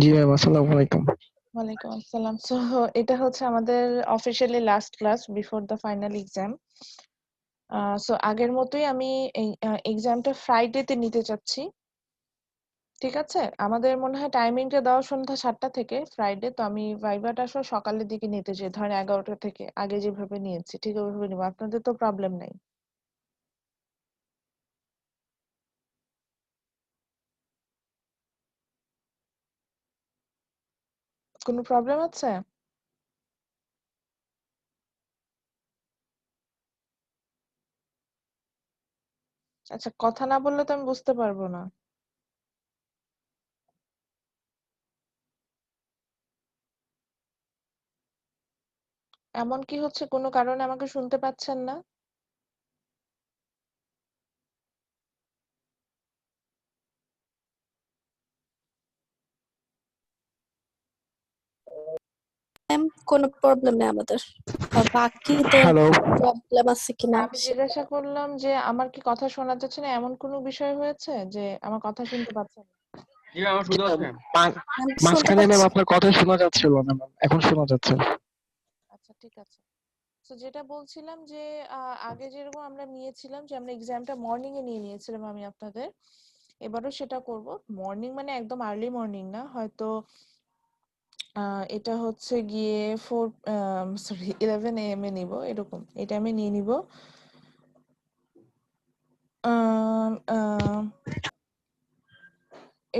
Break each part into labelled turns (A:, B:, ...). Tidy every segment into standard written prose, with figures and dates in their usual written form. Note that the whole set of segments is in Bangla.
A: জি ম্যাম, আসসালামু আলাইকুম।
B: ওয়ালাইকুম আসসালাম। সো এটা হচ্ছে আমাদের officially last class before the final exam. So আগের মতোই আমি এই এক্সামটা ফ্রাইডেতে নিতে চাচ্ছি। ঠিক আছে? আমাদের মনে হয় টাইমিংটা দেওয়া সন্ধ্যা ৭টা থেকে ফ্রাইডে। তো আমি ভাইভাটা আসলে সকালের দিকে নিতে চাই। ধরেন ১১টা থেকে। আগে যেভাবে নিয়েছি ঠিক ওইভাবে নিবো। আপনাদের তো প্রবলেম নাই। কোনো প্রবলেম আছে? আচ্ছা, কথা না বললে তো আমি বুঝতে পারবো না। এমন কি হচ্ছে কোনো কারণে আমাকে শুনতে পাচ্ছেন না?
C: ম্যাম কোনো প্রবলেম নেই আমাদের। আর বাকিদের
A: হ্যালো।
C: প্রবলেম আছে কিনা
B: আমি জিজ্ঞাসা করলাম যে আমার কি কথা শোনা যাচ্ছে না, এমন কোনো বিষয় হয়েছে যে আমার কথা শুনতে পাচ্ছেন না?
D: জি ম্যাম, আমার
A: জি
D: শুনতে
A: ম্যাম,
D: পাচ্ছেন?
C: আমি শুনতে
A: মাঝখানে ম্যাম
C: পাচ্ছি।
A: আপনার কথা শোনা যাচ্ছিল না ম্যাম, এখন শোনা যাচ্ছে।
B: আচ্ছা, ঠিক আছে। তো যেটা বলছিলাম যে আগে যেরকম আমরা নিয়েছিলাম যে আমরা এক্সামটা মর্নিং এ নিয়েছিলাম আমি আপনাদের, এবারও সেটা করব। মর্নিং মানে একদম আর্লি মর্নিং না, হয়তো এটা হচ্ছে গিয়ে 11 AM এ নিব, এরকম এই টাইমে নিয়ে নিব।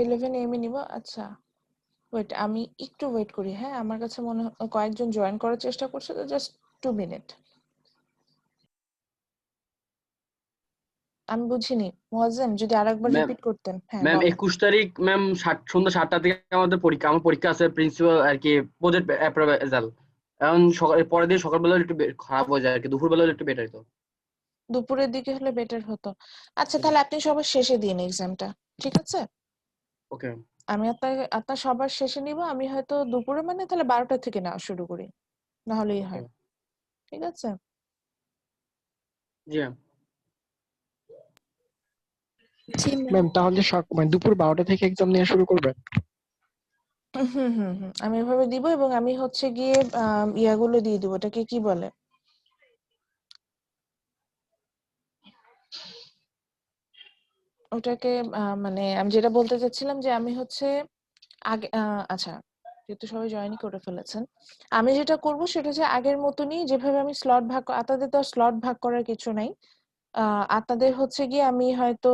B: 11 AM এ নিব। আচ্ছা, ওয়েট, আমি একটু ওয়েট করি। হ্যাঁ, আমার কাছে মনে হয় কয়েকজন জয়েন করার চেষ্টা করছে, তো জাস্ট 2 মিনিট। আমি বুঝিনি মোয়াজ্জেম, যদি আরেকবার
D: ম্যাম
B: রিপিট করতেন। হ্যাঁ,
D: ম্যাম
B: বলেন।
D: 21 তারিখ ম্যাম সন্ধ্যা 7টা থেকে আমাদের পরীক্ষা। আমার পরীক্ষা আছে প্রিন্সিপাল আর কি, প্রজেক্ট অ্যাপ্রোভাল। এখন পরের দিন সকালবেলা একটু খারাপ হয়ে যায় আর কি, দুপুরবেলা হলে একটু বেটার হতো।
B: দুপুরের দিকে হলে বেটার হতো। আচ্ছা,
D: জি
B: তাহলে আপনি সবার শেষে দিন এক্সামটা। ঠিক আছে?
D: ওকে।
B: আমি আপনার সবার শেষে নিব। আমি হয়তো দুপুরে মানে তাহলে 12টা থেকে নেওয়া শুরু করি, না হলেই
D: ওকে।
B: হয়। ঠিক আছে?
D: জি ম্যাম।
C: জি ম্যাম।
A: ম্যাম তাহলে মানে দুপুর 12টা থেকে এক্সাম নেওয়া শুরু করবেন?
B: হুম হুম হুম, আমি এভাবে দিব এবং আমি হচ্ছে গিয়ে ইয়াগুলো দিয়ে দিব, ওটাকে কি বলে, ওটাকে মানে আমি যেটা বলতে চাচ্ছিলাম যে আমি হচ্ছে আগে আচ্ছা, যেহেতু সবাই জয়েনই করে ফেলেছেন, আমি যেটা করব সেটা হচ্ছে আগের মতনই যেভাবে আমি স্লট ভাগ, আপনাদের তো স্লট ভাগ করার কিছু নাই। আপনাদের হচ্ছে গিয়ে আমি হয়তো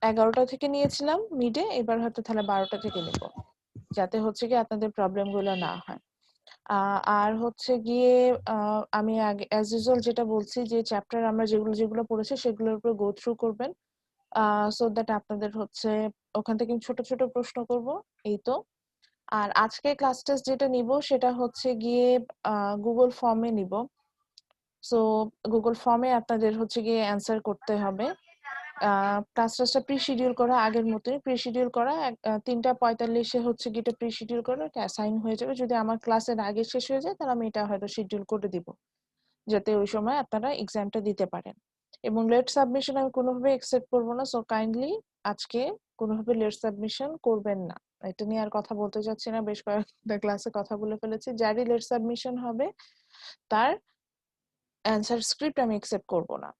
B: 11টা থেকে নিয়েছিলাম মিডে, এবার হয়তো তাহলে 12টা থেকে নেব, যাতে হচ্ছে গিয়ে আপনাদের প্রবলেম গুলো না হয়। আর হচ্ছে গিয়ে আমি আগে অ্যাজ ইউজুয়াল যেটা বলছি যে চ্যাপ্টার আমরা যেগুলো যেগুলো পড়েছি সেগুলোর উপর গো থ্রু করবেন, সো দ্যাট আপনাদের হচ্ছে ওখান থেকে ছোট ছোট প্রশ্ন করব। এই তো। আর আজকে ক্লাস টেস্ট যেটা নিব সেটা হচ্ছে গিয়ে গুগল ফর্মে নিব। সো গুগল ফর্মে আপনাদের হচ্ছে গিয়ে অ্যান্সার করতে হবে। ক্লাস টেস্টটা প্রি শিডিউল করা, আগের মতোই প্রি শিডিউল করা। 3:45-এ হচ্ছে গিয়ে এটা প্রি শিডিউল করে এটা অ্যাসাইন হয়ে যাবে। যদি আমার ক্লাসের আগে শেষ হয়ে যায় তাহলে আমি এটা হয়তো শিডিউল করে দিব, যাতে ওই সময় আপনারা এক্সামটা দিতে পারেন। এবং লেট সাবমিশন আমি কোনোভাবে একসেপ্ট করবো না, সো কাইন্ডলি আজকে কোনোভাবে লেট সাবমিশন করবেন না। এটা নিয়ে আর কথা বলতে চাচ্ছি না, বেশ কয়েকটা ক্লাসে কথা বলে ফেলেছি। যারই লেট সাবমিশন হবে তার অ্যান্সার স্ক্রিপ্ট আমি একসেপ্ট করব না।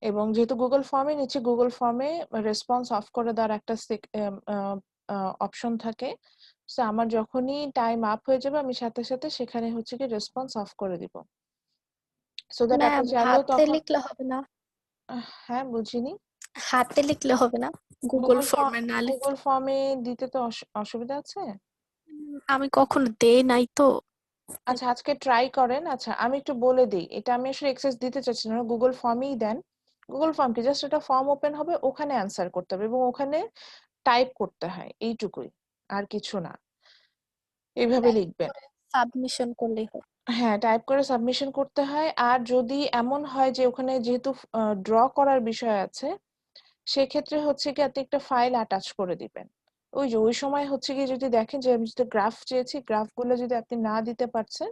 B: এবং যেহেতু গুগল ফর্মে নিচ্ছি, গুগল ফর্মে রেসপন্স অফ করে দেওয়ার একটা অপশন থাকে। সো আমার যখনই টাইম আপ হয়ে যাবে আমি সাথে সাথে সেখানে হচ্ছে কি রেসপন্স অফ করে দিব, সো দ্যাট আপনি
C: ম্যাম
B: চাইলেও
C: হাতে
B: তখন।
C: লিখলে হবে না?
B: হ্যাঁ, বুঝিনি।
C: হাতে লিখলে হবে না? গুগল
B: গুগল ফর্ম
C: ফর্মে না লিখলে?
B: গুগল ফর্মে দিতে তো অসুবিধা আছে?
C: আমি কখনো দেই নাই তো।
B: আচ্ছা, আজকে ট্রাই করেন। আচ্ছা, আমি একটু বলে দিই, এটা আমি আসলে এক্সেস দিতে চাচ্ছি না, গুগল ফর্মেই দেন। গুগল ফর্ম কি, জাস্ট একটা ফর্ম ওপেন হবে, ওখানে অ্যান্সার করতে হবে এবং ওখানে টাইপ করতে হয়, এইটুকুই, আর কিছু না। এইভাবে
C: টাইপ
B: লিখবেন।
C: করে সাবমিশন করলেই হয়?
B: হ্যাঁ, টাইপ করে সাবমিশন করতে হয়। আর যদি এমন হয় যে ওখানে যেহেতু ড্র করার বিষয় আছে, সেক্ষেত্রে হচ্ছে কি আপনি একটা ফাইল অ্যাটাচ করে দিবেন। ওই যে ওই সময় হচ্ছে কি যদি দেখেন যে আমি যদি গ্রাফ চেয়েছি, গ্রাফগুলো যদি আপনি না দিতে পারছেন,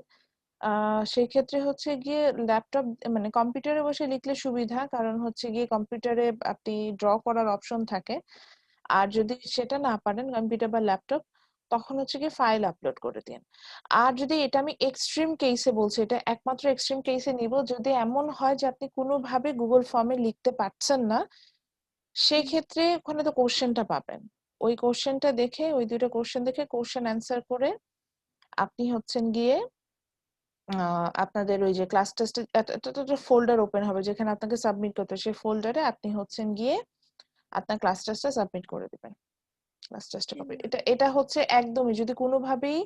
B: সেই ক্ষেত্রে হচ্ছে গিয়ে ল্যাপটপ মানে কম্পিউটারে বসে লিখলে সুবিধা, কারণ হচ্ছে গিয়ে কম্পিউটারে আপনি ড্র করার অপশন থাকে। আর যদি সেটা না পারেন কম্পিউটার বা ল্যাপটপ, তখন হচ্ছে গিয়ে ফাইল আপলোড করে দিন। আর যদি এটা আমি এক্সট্রিম কেসে বলছি, এটা একমাত্র এক্সট্রিম কেসে নিব যদি এমন হয় যে আপনি কোনোভাবে গুগল ফর্মে লিখতে পারছেন না, সেক্ষেত্রে ওখানে তো কোশ্চেনটা পাবেন। ওই কোশ্চেনটা দেখে, ওই দুটো কোশ্চেন দেখে কোশ্চেন অ্যান্সার করে আপনি হচ্ছেন গিয়ে আপনাদের ওই যে ক্লাস টেস্টে একটা ফোল্ডার ওপেন হবে যেখানে আপনাকে সাবমিট করতে হবে। সেই ফোল্ডারে আপনি হচ্ছেন গিয়ে আপনার ক্লাস টেস্টটা সাবমিট করে দিবেন। ক্লাস টেস্টে
C: জি
B: কপি
C: ম্যাম।
B: এটা হচ্ছে একদমই, যদি কোনোভাবেই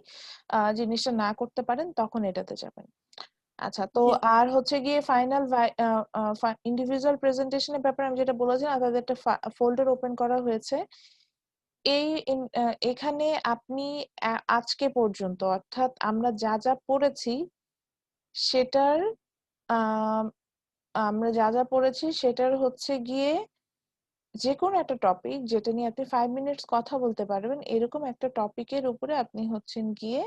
B: জিনিসটা না করতে পারেন তখন এটাতে যাবেন। আচ্ছা, তো
C: জি
B: আর হচ্ছে গিয়ে ফাইনাল ইন্ডিভিজুয়াল প্রেজেন্টেশনের ব্যাপারে আমি যেটা বলেছিলাম, তাদের একটা ফোল্ডার ওপেন করা হয়েছে। এখানে আপনি আজকে পর্যন্ত অর্থাৎ আমরা যা যা পড়েছি সেটার আম, আমরা যা যা পড়েছি সেটার হচ্ছে গিয়ে যে কোনো একটা টপিক যেটা নিয়ে আপনি 5 মিনিটস কথা বলতে পারবেন, এরকম একটা টপিকের উপরে আপনি হচ্ছেন গিয়ে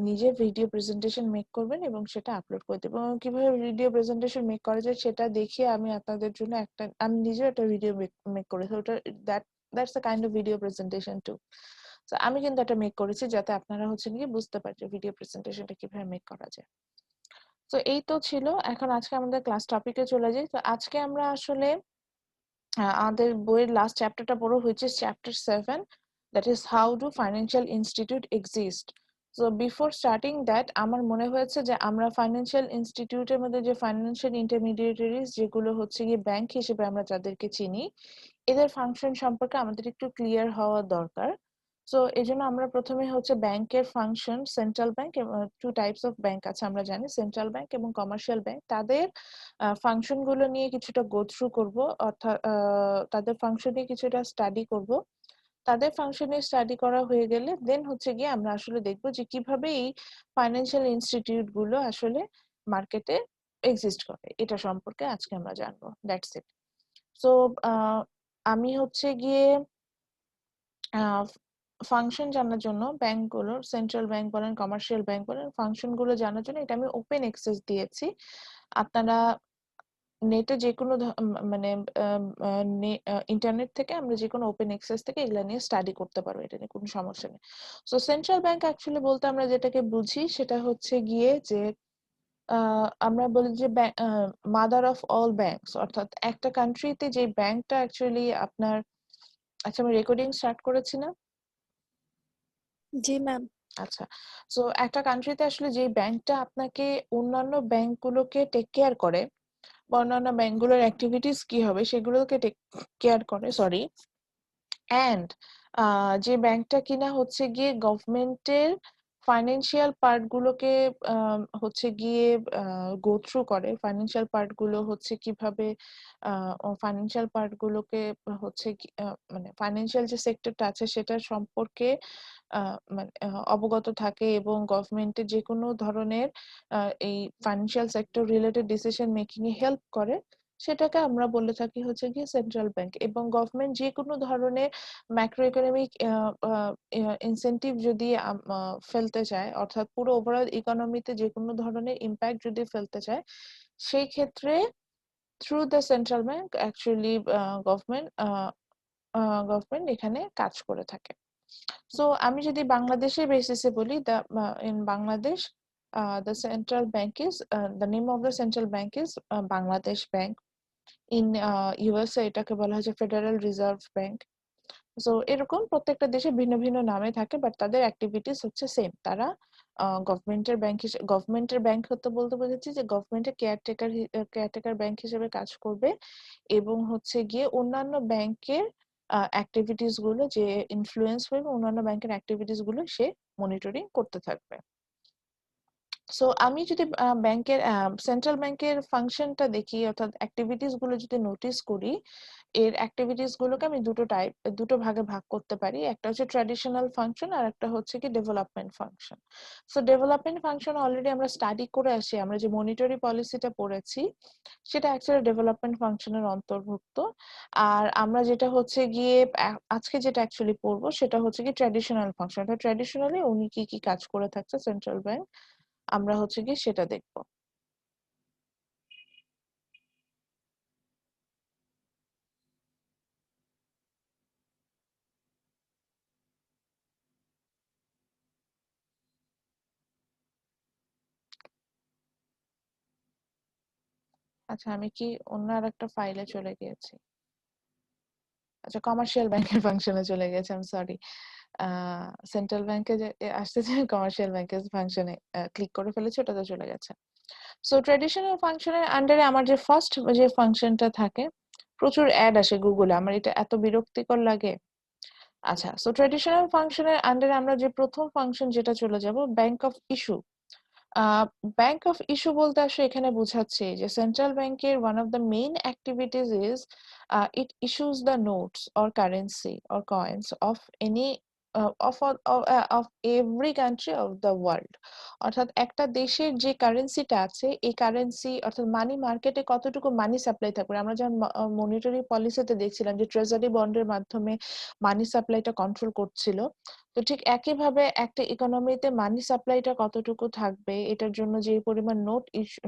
B: নিজে ভিডিও প্রেজেন্টেশন মেক করবেন এবং সেটা আপলোড করে দেবেন। এবং কিভাবে ভিডিও প্রেজেন্টেশন মেক করা যায় সেটা দেখিয়ে আমি আপনাদের জন্য আমি নিজেও একটা ভিডিও মেক করেছি। ওটা that's a kind of video presentation too. তো আমি কিন্তু একটা মেক করেছি যাতে আপনারা হচ্ছে গিয়ে বুঝতে পারেন যে ভিডিও প্রেজেন্টেশনটা কিভাবে মেক করা যায়। তো এই তো ছিল। এখন আজকে আমাদের ক্লাস টপিকে চলে যাই। তো আজকে আমরা আসলে আমাদের বইয়ের লাস্ট চ্যাপ্টারটা পড়া হয়েছে chapter 7, that is how do financial institute exist. So before starting that আমার মনে হয়েছে যে আমরা ফাইন্যান্সিয়াল ইনস্টিটিউটের মধ্যে যে ফাইন্যান্সিয়াল ইন্টারমিডিয়েটারিজ যেগুলো হচ্ছে গিয়ে ব্যাংক হিসেবে আমরা যাদেরকে চিনি, এদের ফাংশন সম্পর্কে আমাদের একটু ক্লিয়ার হওয়া দরকার। সো এই জন্য আমরা প্রথমে হচ্ছে ব্যাংকের ফাংশন, সেন্ট্রাল ব্যাংক এবং টু টাইপস অফ ব্যাংক আছে আমরা জানি, সেন্ট্রাল ব্যাংক এবং কমার্শিয়াল ব্যাংক। তাদের ফাংশন গুলো নিয়ে কিছুটা গো থ্রু করবো, অর্থাৎ তাদের ফাংশন নিয়ে কিছুটা স্টাডি করব। তাদের ফাংশনে স্টাডি করা হয়ে গেলে দেন হচ্ছে গিয়ে আমরা আসলে দেখবো যে কিভাবে এই ফাইন্যান্সিয়াল ইনস্টিটিউট গুলো আসলে মার্কেটে এক্সিস্ট করে, এটা সম্পর্কে আজকে আমরা জানবো। That's it. সো আমি হচ্ছে গিয়ে ফাংশন জানার জন্য ব্যাংকগুলোর, সেন্ট্রাল ব্যাংক বলেন কমার্শিয়াল ব্যাংক বলেন, ফাংশন গুলো জানার জন্য এটা আমি ওপেন অ্যাক্সেস দিয়েছি। আপনারা নেটে যে কোনো মানে ইন্টারনেট থেকে আমরা যে কোনো ওপেন অ্যাক্সেস থেকে এগুলা নিয়ে স্টাডি করতে পারবো, এটা নিয়ে কোনো সমস্যা নেই। সো সেন্ট্রাল ব্যাংক অ্যাকচুয়ালি বলতে আমরা যেটাকে বুঝি সেটা হচ্ছে গিয়ে যে আমরা বলি যে মাদার অফ অল ব্যাংকস, অর্থাৎ একটা কান্ট্রিতে যে ব্যাংকটা অ্যাকচুয়ালি আপনার, আচ্ছা আমি রেকর্ডিং স্টার্ট করেছি না?
C: জি ম্যাম।
B: আচ্ছা, সো একটা কান্ট্রিতে আসলে যে ব্যাংকটা আপনাকে অন্যান্য ব্যাংকগুলোকে টেক কেয়ার করে বা অন্যান্য ব্যাংকগুলোর অ্যাক্টিভিটিস কি হবে সেগুলোকে টেক কেয়ার করে, সরি, অ্যান্ড যে ব্যাংকটা কিনা হচ্ছে গিয়ে গভর্নমেন্টের ফাইন্যান্সিয়াল পার্ট গুলোকে হচ্ছে গিয়ে গো থ্রু করে, ফাইন্যান্সিয়াল পার্ট গুলো হচ্ছে কিভাবে ফাইন্যান্সিয়াল পার্ট গুলোকে হচ্ছে মানে ফাইন্যান্সিয়াল যে সেক্টরটা আছে সেটার সম্পর্কে মানে অবগত থাকে এবং গভর্নমেন্টের যে কোনো ধরনের এই financial sector related decision making এ হেল্প করে, সেটাকে আমরা বলে থাকি হচ্ছে গিয়ে সেন্ট্রাল ব্যাংক। এবং গভর্নমেন্ট যে কোনো ধরনের ম্যাক্রো ইকোনমিক ইনসেনটিভ যদি ফেলতে চায়, অর্থাৎ পুরো ওভারঅল ইকোনমিতে যে কোনো ধরনের ইম্প্যাক্ট যদি ফেলতে চায়, সেই ক্ষেত্রে through the central bank actually government government এখানে কাজ করে থাকে। সো আমি যদি বাংলাদেশের বেসিসে বলি, in Bangladesh the central bank is the name of the central bank is Bangladesh Bank. In USA এটাকে বলা হয় যে ফেডারেল রিজার্ভ ব্যাংক। সো এরকম প্রত্যেকটা দেশে ভিন্ন ভিন্ন নামে থাকে, বাট তাদের অ্যাক্টিভিটিস হচ্ছে সেম। তারা গভর্নমেন্টের ব্যাংক হিসেবে, গভর্নমেন্টের ব্যাংক হতে বলতে বোঝাচ্ছি যে গভর্নমেন্টের কেয়ারটেকার ব্যাংক হিসেবে কাজ করবে এবং হচ্ছে গিয়ে অন্যান্য ব্যাংকের অ্যাক্টিভিটিস গুলো যে ইনফ্লুয়েন্স হয়ে অন্যান্য ব্যাংকের অ্যাক্টিভিটিস গুলো সে মনিটরিং করতে থাকবে। সো আমি যদি ব্যাংকের সেন্ট্রাল ব্যাংকের ফাংশনটা দেখি, অর্থাৎ অ্যাক্টিভিটিস গুলো যদি নোটিস করি, এর অ্যাক্টিভিটিস গুলোকে আমি দুটো ভাগে ভাগ করতে পারি। একটা হচ্ছে ট্র্যাডিশনাল ফাংশন আর একটা হচ্ছে কি development function. So development function already আমরা স্টাডি করে আসি, আমরা যে মনিটরি পলিসিটা পড়েছি সেটা অ্যাকচুয়ালি ডেভেলপমেন্ট ফাংশনের অন্তর্ভুক্ত। আর আমরা যেটা হচ্ছে গিয়ে আজকে যেটা অ্যাকচুয়ালি পড়বো সেটা হচ্ছে কি ট্র্যাডিশনাল ফাংশন। ট্র্যাডিশনালি উনি কি কি কাজ করে থাকছে সেন্ট্রাল ব্যাংক, আমরা হচ্ছে কি সেটা দেখবো। আচ্ছা আমি কি অন্য আর একটা ফাইলে চলে গিয়েছি? আচ্ছা কমার্শিয়াল ব্যাংকের ফাংশনে চলে গেছি, আই এম সরি। সেন্ট্রাল ব্যাংকে যে আসতেছে কমার্শিয়াল ব্যাংকের ফাংশনে ক্লিক করে ফেলেছি, ওটাতে চলে গেছে। সো ট্র্যাডিশনাল ফাংশনের আন্ডারে আমার যে ফার্স্ট যে ফাংশনটা থাকে, প্রচুর অ্যাড আসে গুগলে, আমার এটা এত বিরক্তিকর লাগে। আচ্ছা সো ট্র্যাডিশনাল ফাংশনের আন্ডারে আমরা যে প্রথম ফাংশন যেটা চলে যাব, bank of issue. Bank of issue বলতে আসলে এখানে বোঝাচ্ছে যে সেন্ট্রাল ব্যাংকের one of the main activities is it issues the notes or currency or coins of any of every country of the world. অর্থাৎ একটা দেশের যে কারেন্সিটা আছে, এই কারেন্সি অর্থাৎ মানি মার্কেটে কতটুকু মানি সাপ্লাই থাকবে। আমরা যেমন মনিটারি পলিসিতে দেখছিলাম যে ট্রেজারি বন্ডের মাধ্যমে মানি সাপ্লাইটা কন্ট্রোল করছিল, তো ঠিক একইভাবে একটা ইকোনমিতে মানি সাপ্লাইটা কতটুকু থাকবে, এটার জন্য যে পরিমাণ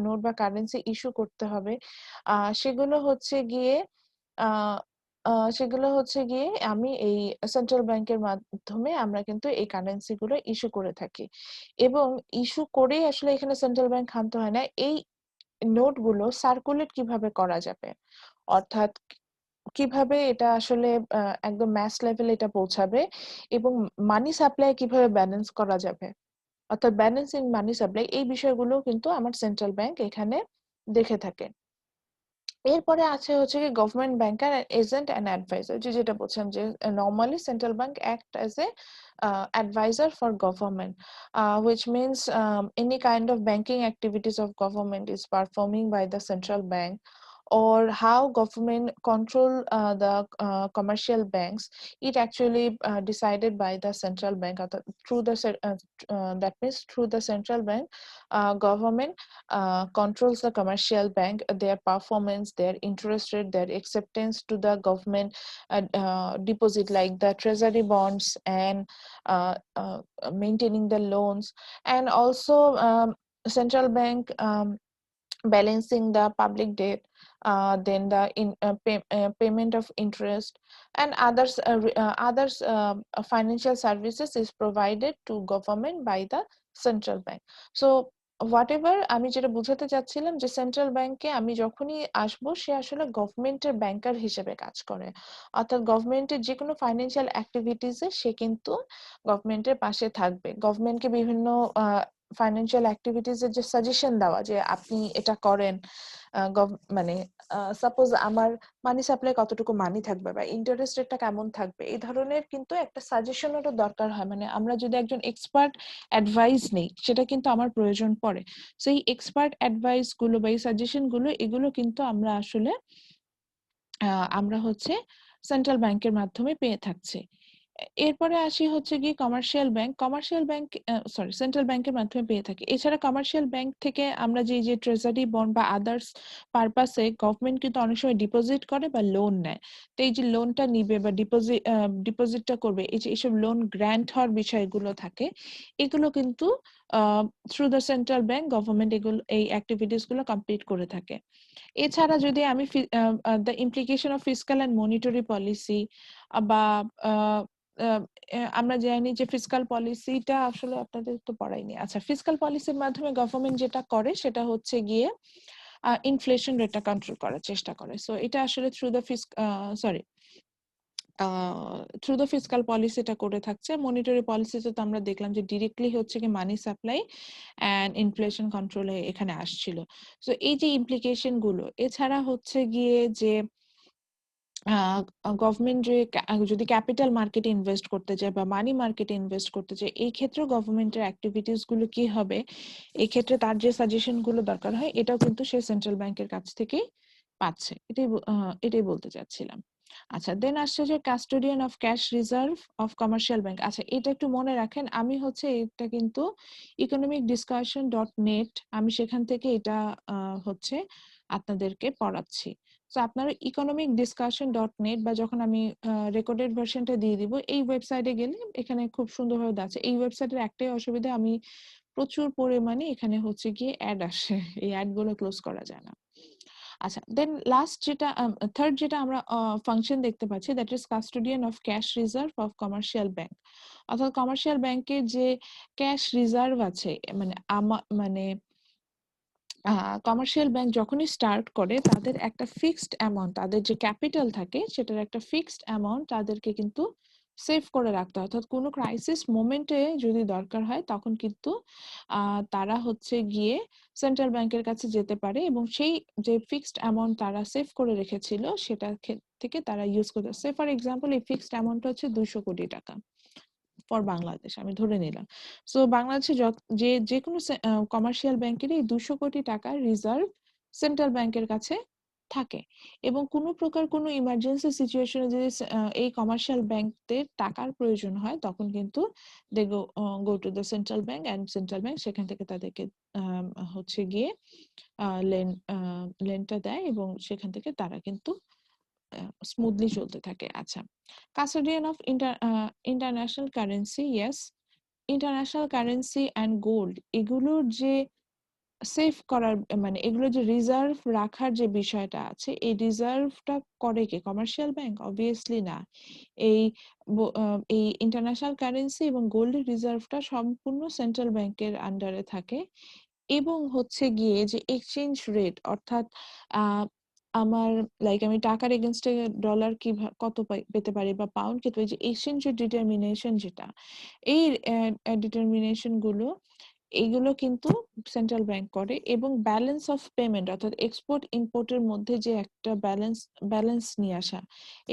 B: নোট বা কারেন্সি ইস্যু করতে হবে, সেগুলো হচ্ছে গিয়ে আহ সেগুলো হচ্ছে গিয়ে আমি এই সেন্ট্রাল ব্যাংকের মাধ্যমে আমরা কিন্তু এই কারেন্সি গুলো ইস্যু করে থাকি, এবং ইস্যু করেই আসলে এখানে সেন্ট্রাল ব্যাংক ক্ষান্ত হয় না। এই নোট গুলো সার্কুলেট কিভাবে করা যাবে, অর্থাৎ কিভাবে এটা আসলে একদম ম্যাস লেভেলে এটা পৌঁছাবে, এবং মানি সাপ্লাই কিভাবে ব্যালেন্স করা যাবে, অর্থাৎ ব্যালেন্স ইন মানি সাপ্লাই, এই বিষয়গুলো কিন্তু আমার সেন্ট্রাল ব্যাংক এখানে দেখে থাকে। এরপরে আছে হচ্ছে কি government banker agent and advisor, যেটা বলছিলাম যে normally central bank act as a advisor for government, which means any kind of banking activities of government is performing by the central bank, or how government control the commercial banks, it actually decided by the central bank, through the that means through the central bank, government controls the commercial bank, their performance, their interest rate, their acceptance to the government deposit like the treasury bonds, and maintaining the loans, and also central bank balancing the public debt, then the payment of interest, and others financial services is provided to government by the central bank. So whatever আমি যেটা বোঝাতে চাচ্ছিলাম যে সেন্ট্রাল ব্যাংকে আমি যখনই আসবো, সে আসলে গভর্নমেন্টের ব্যাংকার হিসেবে কাজ করে, অর্থাৎ গভর্নমেন্টের যে কোনো ফাইন্যান্সিয়াল অ্যাক্টিভিটিসে সে কিন্তু গভর্নমেন্টের পাশে থাকবে, গভর্নমেন্টকে বিভিন্ন ফাইন্যান্সিয়াল অ্যাক্টিভিটিস এর যে সাজেশন দেওয়া যে আপনি এটা করেন, মানে সাপোজ আমার মানি সাপ্লাই কতটুকু মানি থাকবে বা ইন্টারেস্ট রেটটা কেমন থাকবে, এই ধরনের কিন্তু একটা সাজেশনেরও দরকার হয়। মানে আমরা যদি একজন এক্সপার্ট অ্যাডভাইস নেই, সেটা কিন্তু আমার প্রয়োজন পড়ে। সো এই এক্সপার্ট অ্যাডভাইস গুলো বা এই সাজেশন গুলো, এগুলো কিন্তু আমরা আসলে আমরা হচ্ছে সেন্ট্রাল ব্যাংকের মাধ্যমে পেয়ে থাকছি। এরপরে আসি হচ্ছে গিয়ে কমার্শিয়াল ব্যাংক সেন্ট্রাল ব্যাংকের মাধ্যমে পেয়ে থাকি। এছাড়া কমার্শিয়াল ব্যাংক থেকে আমরা যে ট্রেজারি বন্ড বা আদার্স পারপাসে গভর্নমেন্ট কিন্তু অনেক সময় ডিপোজিট করে বা লোন নেয়। তো এই যে লোনটা নিবে বা ডিপোজিটটা করবে, এই যে এইসব লোন গ্র্যান্ট হওয়ার বিষয়গুলো থাকে, এগুলো কিন্তু through the central bank government এগুলো এই অ্যাক্টিভিটিস গুলো কমপ্লিট করে থাকে। এছাড়া যদি আমি the implication of fiscal and monetary policy বা আমরা জানি যে ফিসকাল পলিসিটা আসলে আপনাদের তো পড়াইনি। আচ্ছা, ফিসকাল পলিসির মাধ্যমে গভর্নমেন্ট যেটা করে সেটা হচ্ছে গিয়ে ইনফ্লেশন রেটটা কন্ট্রোল করার চেষ্টা করে। সো এটা আসলে থ্রু দ্য ফিসকাল পলিসিটা করে থাকছে। মনিটারি পলিসিতে তো আমরা দেখলাম যে ডিরেক্টলি হচ্ছে কি মানি সাপ্লাই অ্যান্ড ইনফ্লেশন কন্ট্রোলে এখানে আসছিল। সো এই যে ইমপ্লিকেশন গুলো, এছাড়া হচ্ছে গিয়ে যে গভর্নমেন্ট যদি ক্যাপিটাল মার্কেটে ইনভেস্ট করতে চায় বা মানি মার্কেটে ইনভেস্ট করতে চায়, এই ক্ষেত্রে গভর্নমেন্টের অ্যাক্টিভিটিস গুলো কি হবে, এই ক্ষেত্রে তার যে সাজেশন গুলো দরকার হয়, এটাও কিন্তু সে সেন্ট্রাল ব্যাংকের কাছ থেকেই পাচ্ছে। এটাই বলতে চাচ্ছিলাম। আচ্ছা, দেন আসছে যে custodian of cash reserve of commercial bank. আচ্ছা, এটা একটু মনে রাখেন, আমি হচ্ছে এটা কিন্তু economicdiscussion.net, আমি সেখান থেকে এটা হচ্ছে আপনাদেরকে পড়াচ্ছি। তো আপনারা economicdiscussion.net বা যখন আমি রেকর্ডেড ভার্সনটা দিয়ে দিব, এই ওয়েবসাইটে গেলে এখানে খুব সুন্দরভাবে দেওয়া আছে। এই ওয়েবসাইটের একটাই অসুবিধা, আমি প্রচুর পরিমাণে এখানে হচ্ছে গিয়ে অ্যাড আসে, এই অ্যাড গুলো ক্লোজ করা যায় না। আচ্ছা, দেন লাস্ট যেটা থার্ড যেটা আমরা ফাংশন দেখতে পাচ্ছি, that is custodian of cash reserve of commercial bank. অর্থাৎ কমার্শিয়াল ব্যাংকের যে ক্যাশ রিজার্ভ আছে, মানে কমার্শিয়াল ব্যাংক যখনই স্টার্ট করে তাদের একটা ফিক্সড অ্যামাউন্ট, তাদের যে ক্যাপিটাল থাকে সেটার একটা ফিক্সড অ্যামাউন্ট তাদেরকে কিন্তু সেভ করে রাখতে হয়। অর্থাৎ কোনো ক্রাইসিস মোমেন্টে যদি দরকার হয় তখন কিন্তু তারা হচ্ছে গিয়ে সেন্ট্রাল ব্যাংকের কাছে যেতে পারে এবং সেই যে ফিক্সড অ্যামাউন্ট তারা সেভ করে রেখেছিল সেটা থেকে তারা ইউজ করতে। সে ফর এক্সাম্পল এই ফিক্সড অ্যামাউন্টটা হচ্ছে 200 কোটি টাকা ফর বাংলাদেশ, আমি ধরে নিলাম। সো বাংলাদেশে যে কোনো কমার্শিয়াল ব্যাংকের এই 200 কোটি টাকার রিজার্ভ সেন্ট্রাল ব্যাংকের কাছে থাকে এবং কোনো প্রকার কোনো ইমার্জেন্সি সিচুয়েশনে যদি এই কমার্শিয়াল ব্যাংকদের টাকার প্রয়োজন হয় তখন কিন্তু they go to the central bank and central bank সেখান থেকে তাদেরকে হচ্ছে গিয়ে লেনটা দেয় এবং সেখান থেকে তারা কিন্তু স্মুথলি চলতে থাকে। আচ্ছা, custodian of international currency, yes, international currency and gold, এগুলোর যে সেভ করার মানে এগুলো যে রিজার্ভ রাখার যে বিষয়টা আছে, এই রিজার্ভটা করে কে? Commercial bank? অবভিয়াসলি না। এই এই ইন্টারন্যাশনাল কারেন্সি এবং গোল্ডের রিজার্ভটা সম্পূর্ণ সেন্ট্রাল ব্যাংকের আন্ডারে থাকে এবং হচ্ছে গিয়ে যে এক্সচেঞ্জ রেট, অর্থাৎ আমার আমি টাকার এগেনস্টে ডলার কত পেতে পারি বা পাউন্ড পেতে পারি, যে এক্সচেঞ্জ রেট ডিটারমিনেশন যেটা, এই ডিটারমিনেশন গুলো এইগুলো কিন্তু সেন্ট্রাল ব্যাংক করে এবং ব্যালেন্স অফ পেমেন্ট, অর্থাৎ এক্সপোর্ট ইম্পোর্টের মধ্যে যে একটা ব্যালেন্স নিয়ে আসা,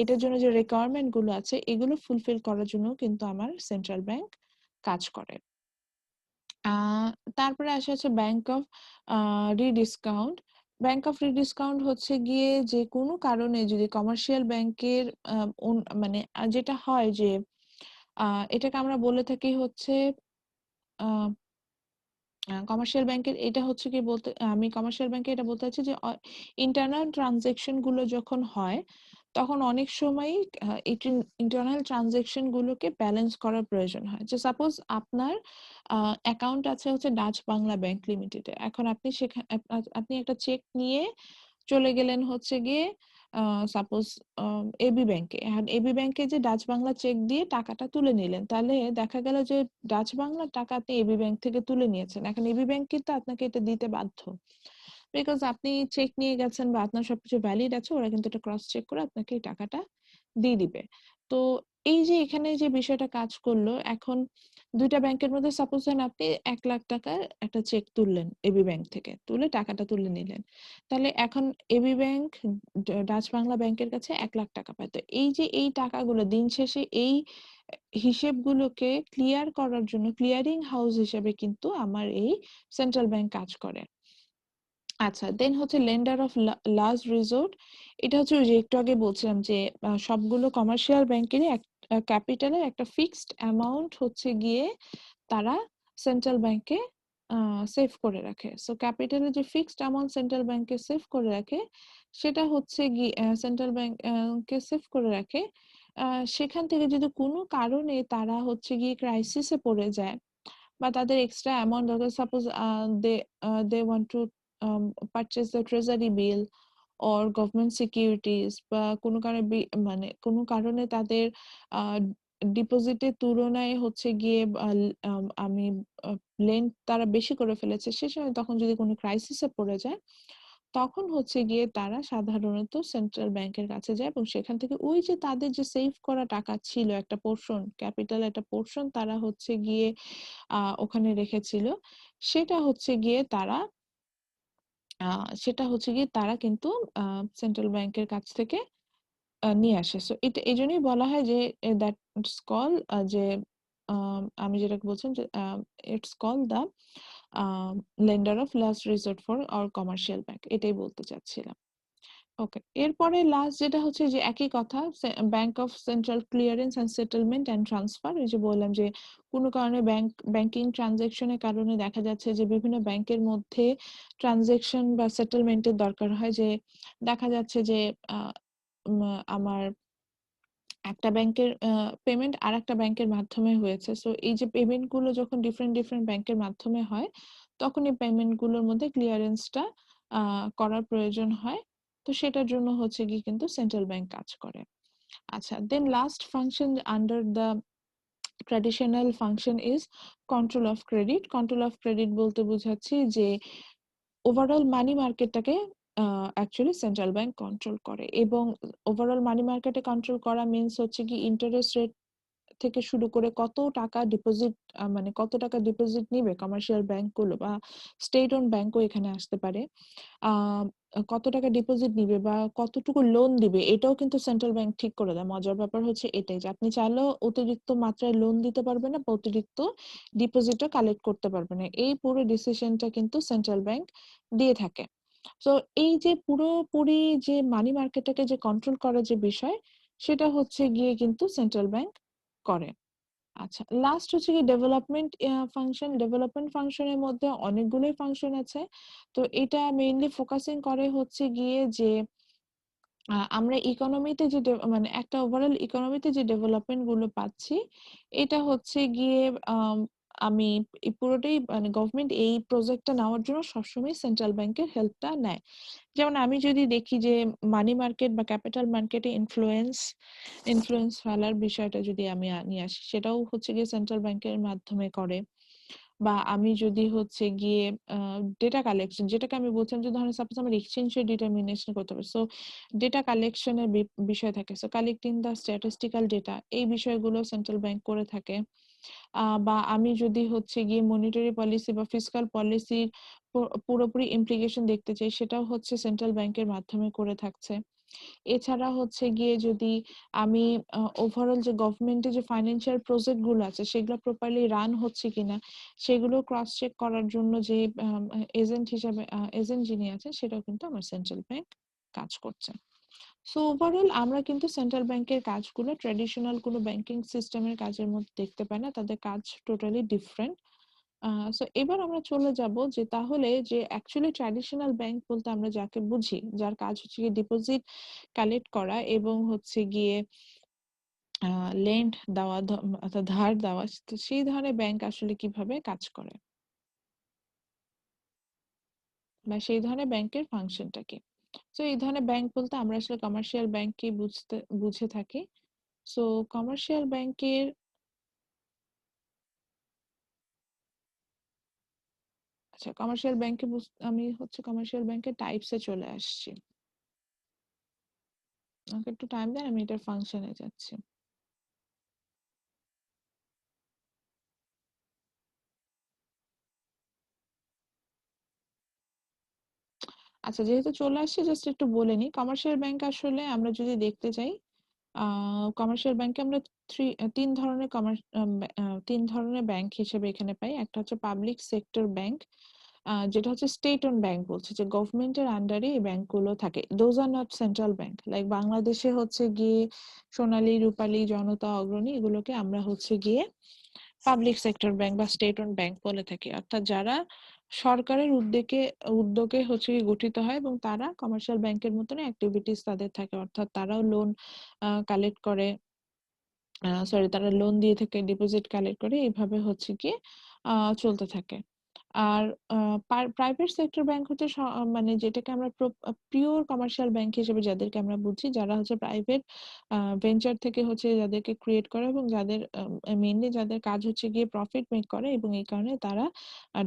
B: এটার জন্য যে রিকোয়ারমেন্ট গুলো আছে এগুলো ফুলফিল করার জন্য কিন্তু আমার সেন্ট্রাল ব্যাংক কাজ করে। তারপরে আসে হচ্ছে ব্যাংক অফ রিডিসকাউন্ট। ব্যাংক অফ রিডিসকাউন্ট হচ্ছে গিয়ে যে কোনো কারণে যদি কমার্শিয়াল ব্যাংকের মানে যেটা হয় যে এটাকে আমরা বলে থাকি হচ্ছে কমার্শিয়াল ব্যাংকের, এটা হচ্ছে কি বলতে আমি কমার্শিয়াল ব্যাংকে এটা বলতে চাচ্ছি যে ইন্টারনাল ট্রানজেকশন গুলো যখন হয় তখন অনেক সময় ইন্টারনাল ট্রানজেকশন গুলোকে ব্যালেন্স করার প্রয়োজন হয়। যে সাপোজ আপনার অ্যাকাউন্ট আছে হচ্ছে ডাচ বাংলা ব্যাংক লিমিটেডে, এখন আপনি সেখানে আপনি একটা চেক নিয়ে চলে গেলেন হচ্ছে গিয়ে সাপোজ এবি ব্যাংকে। এখন এবি ব্যাংকে যে ডাচ বাংলা চেক দিয়ে টাকাটা তুলে নিলেন, তাহলে দেখা গেল যে ডাচ বাংলার টাকা আপনি এবি ব্যাংক থেকে তুলে নিয়েছেন। এখন এবি ব্যাংক কিন্তু আপনাকে এটা দিতে বাধ্য, বিকজ আপনি চেক নিয়ে গেছেন বা আপনার সবকিছু ভ্যালিড আছে, ওরা কিন্তু এটা ক্রস চেক করে আপনাকে এই টাকাটা দিয়ে দিবে। তো এই যে এখানে যে বিষয়টা কাজ করলো, এখন দুইটা ব্যাংকের মধ্যে সাপোজ আপনি 1 লাখ টাকার একটা চেক তুললেন এবি ব্যাংক থেকে, তুলে টাকাটা তুলে নিলেন, তাহলে এখন এবি ব্যাংক ডাচ বাংলা ব্যাংকের কাছে 1 লাখ টাকা পায়। তো এই যে এই টাকাগুলো দিন শেষে এই হিসেবগুলোকে ক্লিয়ার করার জন্য ক্লিয়ারিং হাউস হিসেবে কিন্তু আমার এই সেন্ট্রাল ব্যাংক কাজ করে। আচ্ছা, দেন হচ্ছে লেন্ডার অফ লাস্ট রিসোর্ট। এটা হচ্ছে ওই যে একটু আগে বলছিলাম যে সবগুলো কমার্শিয়াল ব্যাংকেরই ক্যাপিটালের একটা ফিক্সড অ্যামাউন্ট হচ্ছে গিয়ে তারা সেন্ট্রাল ব্যাংকে সেভ করে রাখে। সো ক্যাপিটালের যে ফিক্সড অ্যামাউন্ট সেন্ট্রাল ব্যাংকে সেভ করে রাখে সেটা হচ্ছে গিয়ে সেন্ট্রাল ব্যাংকে সেভ করে রাখে। সেখান থেকে যদি কোনো কারণে তারা হচ্ছে গিয়ে ক্রাইসিসে পড়ে যায় বা তাদের এক্সট্রা অ্যামাউন্ট দরকার, suppose they want to purchase the treasury bill or government securities, বা কোনো কারণে মানে কোনো কারণে তাদের ডিপোজিটের তুলনায় হচ্ছে গিয়ে আমি লেন্ড তারা বেশি করে ফেলেছে, সে সময় তখন যদি কোনো ক্রাইসিসে পড়ে যায় তখন হচ্ছে গিয়ে তারা সাধারণত সেন্ট্রাল ব্যাংকের কাছে যায় এবং সেখান থেকে ওই যে তাদের যে সেভ করা টাকা ছিল একটা পোর্শন, ক্যাপিটাল একটা পোর্শন তারা হচ্ছে গিয়ে ওখানে রেখেছিল, সেটা হচ্ছে গিয়ে তারা কিন্তু সেন্ট্রাল ব্যাংকের কাছ থেকে নিয়ে আসে। সো এটা এই জন্যই বলা হয় যে দ্যাটস কল যে আমি যেটা বলছিলাম যে it's call the lender of last resort for our commercial bank, এটাই বলতে চাচ্ছিলাম। ওকে, এরপরে লাস্ট যেটা হচ্ছে যে একই কথা, bank of central clearance and settlement and transfer. ওই যে বললাম যে কোনো কারণে ব্যাংকিং ট্রানজাকশনের কারণে দেখা যাচ্ছে যে বিভিন্ন ব্যাংকের মধ্যে ট্রানজাকশন বা সেটেলমেন্টের দরকার হয়, যে দেখা যাচ্ছে যে আমার একটা ব্যাংকের পেমেন্ট আর একটা ব্যাংকের মাধ্যমে হয়েছে। সো এই যে পেমেন্ট গুলো যখন ডিফারেন্ট ব্যাংকের মাধ্যমে হয় তখন এই পেমেন্ট গুলোর মধ্যে ক্লিয়ারেন্সটা করার প্রয়োজন হয়। তো সেটার জন্য হচ্ছে কি কিন্তু সেন্ট্রাল ব্যাংক কাজ করে। আচ্ছা, then last function under the traditional function is control of credit. Control of credit বলতে বোঝাচ্ছি যে ওভারঅল মানি মার্কেটটাকে অ্যাকচুয়ালি সেন্ট্রাল ব্যাংক কন্ট্রোল করে, এবং ওভারঅল মানি মার্কেটে কন্ট্রোল করা মিন্স হচ্ছে কি ইন্টারেস্ট রেট থেকে শুরু করে কত টাকা ডিপোজিট, মানে কত টাকা ডিপোজিট নিবে কমার্শিয়াল ব্যাংকগুলো বা স্টেট ওন ব্যাংকও এখানে আসতে পারে, আহ, কত টাকা ডিপোজিট নিবে বা কতটুকু লোন দিবে, এটাও কিন্তু সেন্ট্রাল ব্যাংক ঠিক করে দেয়। মজার ব্যাপার হচ্ছে এটাই যে আপনি চাইলেও অতিরিক্ত মাত্রায় লোন দিতে পারবেন না বা অতিরিক্ত ডিপোজিটও কালেক্ট করতে পারবেন না, এই পুরো ডিসিশনটা কিন্তু সেন্ট্রাল ব্যাংক দিয়ে থাকে। তো এই যে পুরোপুরি যে মানি মার্কেটটাকে যে কন্ট্রোল করার যে বিষয়, সেটা হচ্ছে গিয়ে কিন্তু সেন্ট্রাল ব্যাংক করে। আচ্ছা, লাস্ট হচ্ছে কি ডেভেলপমেন্ট ফাংশন। ডেভেলপমেন্ট ফাংশনের মধ্যে অনেকগুলোই ফাংশন আছে। তো এটা মেইনলি ফোকাসিং করে হচ্ছে গিয়ে যে আমরা ইকোনমিতে যে মানে একটা ওভারঅল ইকোনমিতে যে ডেভেলপমেন্ট গুলো পাচ্ছি, এটা হচ্ছে গিয়ে আম, আমি এই পুরোটাই মানে গভর্নমেন্ট এই প্রজেক্টটা নেওয়ার জন্য সবসময় সেন্ট্রাল ব্যাংকের হেল্পটা নেয়। যেমন আমি যদি দেখি যে মানি মার্কেট বা ক্যাপিটাল মার্কেটে ইনফ্লুয়েন্স ফেলার বিষয়টা যদি আমি নিয়ে আসি, সেটাও হচ্ছে গিয়ে সেন্ট্রাল ব্যাংকের মাধ্যমে করে। বা আমি যদি হচ্ছে গিয়ে ডেটা কালেকশন, যেটাকে আমি বলছিলাম যে ধরেন সাপোজ আমার এক্সচেঞ্জের ডিটারমিনেশন করতে হবে, সো ডেটা কালেকশনের বিষয় থাকে, so collecting the statistical data, এই বিষয়গুলো সেন্ট্রাল ব্যাংক করে থাকে। বা আমি যদি হচ্ছে গিয়ে মনিটারি পলিসি বা ফিসকাল পলিসির পুরোপুরি ইমপ্লিকেশন দেখতে চাই, সেটাও হচ্ছে সেন্ট্রাল ব্যাংকের মাধ্যমে করে থাকছে। এছাড়া হচ্ছে গিয়ে যদি আমি ওভারঅল যে গভর্নমেন্টের যে ফাইন্যান্সিয়াল প্রজেক্ট গুলো আছে সেগুলো প্রপারলি রান হচ্ছে কিনা, সেগুলো ক্রস চেক করার জন্য যে এজেন্ট হিসাবে এজেন্ট যিনি আছেন, সেটাও কিন্তু আমার সেন্ট্রাল ব্যাংক কাজ করছে। সো ওভারঅল আমরা কিন্তু সেন্ট্রাল ব্যাংকের কাজগুলো ট্র্যাডিশনাল কোনো ব্যাংকিং সিস্টেমের কাজের মধ্যে দেখতে পাই না, তাদের কাজ টোটালি ডিফারেন্ট। সো এবার আমরা চলে যাব যে তাহলে যে অ্যাকচুয়ালি ট্র্যাডিশনাল ব্যাংক বলতে আমরা যাকে বুঝি, যার কাজ হচ্ছে গিয়ে ডিপোজিট কালেক্ট করা এবং হচ্ছে গিয়ে লেন্ড দেওয়া, অর্থাৎ ধার দেওয়া, তো সেই ধরনের ব্যাংক আসলে কিভাবে কাজ করে বা সেই ধরনের ব্যাংকের ফাংশনটা কি। সো এই ধরনের ব্যাংক বলতে আমরা আসলে কমার্শিয়াল ব্যাংককে বুঝে থাকি। সো কমার্শিয়াল ব্যাংকের, আচ্ছা কমার্শিয়াল ব্যাংকে আমি হচ্ছে কমার্শিয়াল ব্যাংকের টাইপসে চলে আসছি। আমাকে একটু টাইম দেন, আমি এটার ফাংশনে যাচ্ছি। আচ্ছা, যেহেতু চলে আসছে জাস্ট একটু বলে নিই, কমার্শিয়াল ব্যাংক আসলে আমরা যদি দেখতে চাই, কমার্শিয়াল ব্যাংকে আমরা তিন ধরনের তিন ধরনের ব্যাংক হিসেবে এখানে পাই। একটা হচ্ছে পাবলিক সেক্টর ব্যাংক, যেটা হচ্ছে স্টেট ওন ব্যাংক, বলছে যে গভর্নমেন্টের আন্ডারে এই ব্যাংকগুলো থাকে, those are not central bank. Like বাংলাদেশে হচ্ছে গিয়ে সোনালী, রূপালী, জনতা, অগ্রণী, এগুলোকে আমরা হচ্ছে গিয়ে পাবলিক সেক্টর ব্যাংক বা স্টেট ওন ব্যাংক বলে থাকি, অর্থাৎ যারা সরকারের উদ্যোগে হচ্ছে গিয়ে গঠিত হয় এবং তারা কমার্শিয়াল ব্যাংকের মতন অ্যাক্টিভিটিস তাদের থাকে, অর্থাৎ তারাও লোন কালেক্ট করে, সরি তারা লোন দিয়ে থাকে, ডিপোজিট কালেক্ট করে, এইভাবে হচ্ছে গিয়ে চলতে থাকে। আর প্রাইভেট সেক্টর ব্যাংক হচ্ছে মানে যেটাকে আমরা পিওর কমার্শিয়াল ব্যাংক হিসেবে যাদেরকে আমরা বুঝি, যারা হচ্ছে প্রাইভেট ভেঞ্চার থেকে হচ্ছে যাদেরকে ক্রিয়েট করে এবং যাদের মেইনলি যাদের কাজ হচ্ছে গিয়ে প্রফিট মেক করে, এবং এই কারণে তারা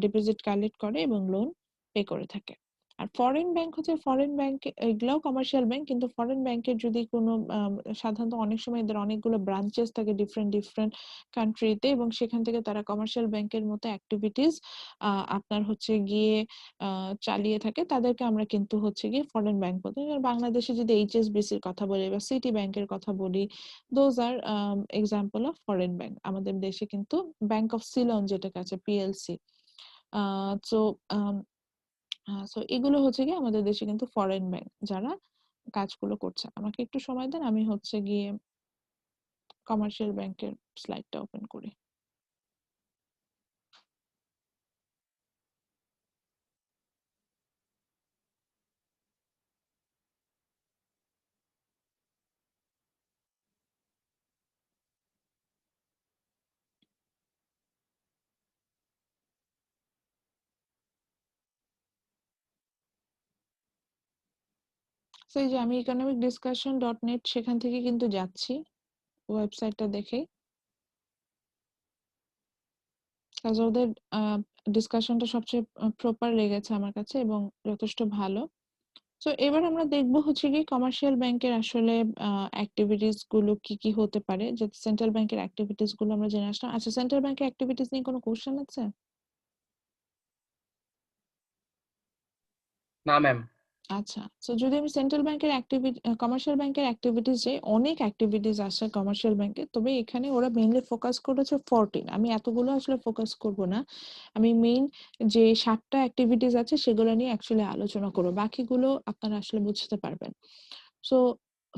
B: ডিপোজিট কালেক্ট করে এবং লোন পে করে থাকে। আর ফরেন ব্যাংক হচ্ছে, ফরেন ব্যাংক এগুলাও কমার্শিয়াল ব্যাংক, কিন্তু ফরেন ব্যাংকের যদি কোনো সাধারণত অনেক সময় এদের অনেকগুলো ব্রাঞ্চেস থাকে ডিফারেন্ট ডিফারেন্ট কান্ট্রিতে, এবং সেখান থেকে তারা কমার্শিয়াল ব্যাংকের মতো অ্যাক্টিভিটিস আপনার হচ্ছে গিয়ে চালিয়ে থাকে, তাদেরকে আমরা কিন্তু হচ্ছে গিয়ে ফরেন ব্যাংক বলতে। বাংলাদেশে যদি এইচএসবিসির কথা বলি বা সিটি ব্যাংকের কথা বলি, those are example of foreign bank. আমাদের দেশে কিন্তু ব্যাংক অফ সিলন যেটাকে আছে পিএলসি, তো সো এগুলো হচ্ছে গিয়ে আমাদের দেশে কিন্তু ফরেন ব্যাংক যারা কাজগুলো করছে। আমাকে একটু সময় দেন, আমি হচ্ছে গিয়ে কমার্শিয়াল ব্যাংকের স্লাইডটা ওপেন করি। তো এই যে আমি economicdiscussion.net সেখান থেকে কিন্তু যাচ্ছি ওয়েবসাইটটা দেখে। কাজে ওদের ডিসকাশনটা সবচেয়ে প্রপার লেগেছে আমার কাছে এবং যথেষ্ট ভালো। সো এবার আমরা দেখব হচ্ছে কি কমার্শিয়াল ব্যাংকের আসলে অ্যাক্টিভিটিস গুলো কি কি হতে পারে, যাতে সেন্ট্রাল ব্যাংকের অ্যাক্টিভিটিস গুলো আমরা জেনে আসলাম। আচ্ছা, সেন্ট্রাল ব্যাংকের অ্যাক্টিভিটিস নিয়ে কোনো কোশ্চেন আছে?
D: না ম্যাম।
B: আচ্ছা, সো যদি আমি সেন্ট্রাল ব্যাংকের কমার্শিয়াল ব্যাংকের অ্যাক্টিভিটিস যে অনেক অ্যাক্টিভিটিস আছে কমার্শিয়াল ব্যাংকে, তবে এখানে ওরা মেইনলি ফোকাস করেছে 14। আমি এতগুলো আসলে ফোকাস করব না। আমি মেইন যে 7টা অ্যাক্টিভিটিস আছে সেগুলো নিয়ে অ্যাকচুয়ালি আলোচনা করব, বাকিগুলো আপনারা আসলে বুঝতে পারবেন। সো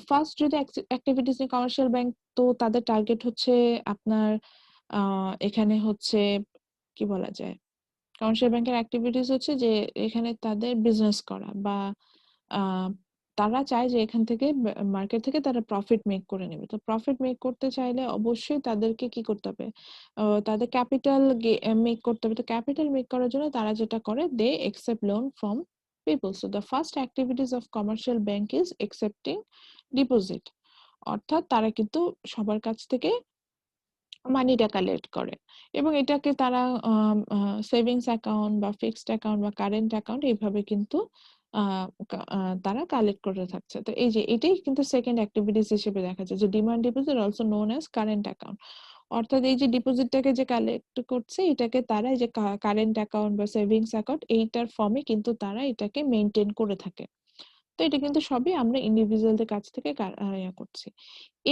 B: ফার্স্ট যদি অ্যাক্টিভিটিস নিয়ে কমার্শিয়াল ব্যাংক, তো তাদের টার্গেট হচ্ছে আপনার এখানে হচ্ছে কি বলা যায়, কমার্শিয়াল ব্যাংকের অ্যাক্টিভিটিস হচ্ছে যে এখানে তাদের বিজনেস করা বা আহ, তারা চায় যে এখান থেকে মার্কেট থেকে তারা প্রফিট মেক করে নেবে। তো প্রফিট মেক করতে চাইলে অবশ্যই তাদেরকে কি করতে হবে, তাদের ক্যাপিটাল মেক করতে হবে। তো ক্যাপিটাল মেক করার জন্য তারা যেটা করে, they accept loan from people. So the first activities of commercial bank is accepting deposit. অর্থাৎ তারা কিন্তু সবার কাছ থেকে মানিটা কালেক্ট করে এবং এটাকে তারা সেভিংস অ্যাকাউন্ট বা ফিক্সড অ্যাকাউন্ট বা কারেন্ট অ্যাকাউন্ট এইভাবে কিন্তু তারা কালেক্ট করে থাকছে। তো এই যে এটাই কিন্তু সেকেন্ড অ্যাক্টিভিটিস হিসেবে দেখা যায়, যে demand deposit also known as current account. অর্থাৎ এই যে ডিপোজিটটাকে যে কালেক্ট করছে, এটাকে তারা এই যে কারেন্ট অ্যাকাউন্ট বা সেভিংস অ্যাকাউন্ট এইটার ফর্মে কিন্তু তারা এটাকে মেনটেন করে থাকে। তো এটা কিন্তু সবই আমরা ইন্ডিভিজুয়ালদের কাছ থেকে করছি।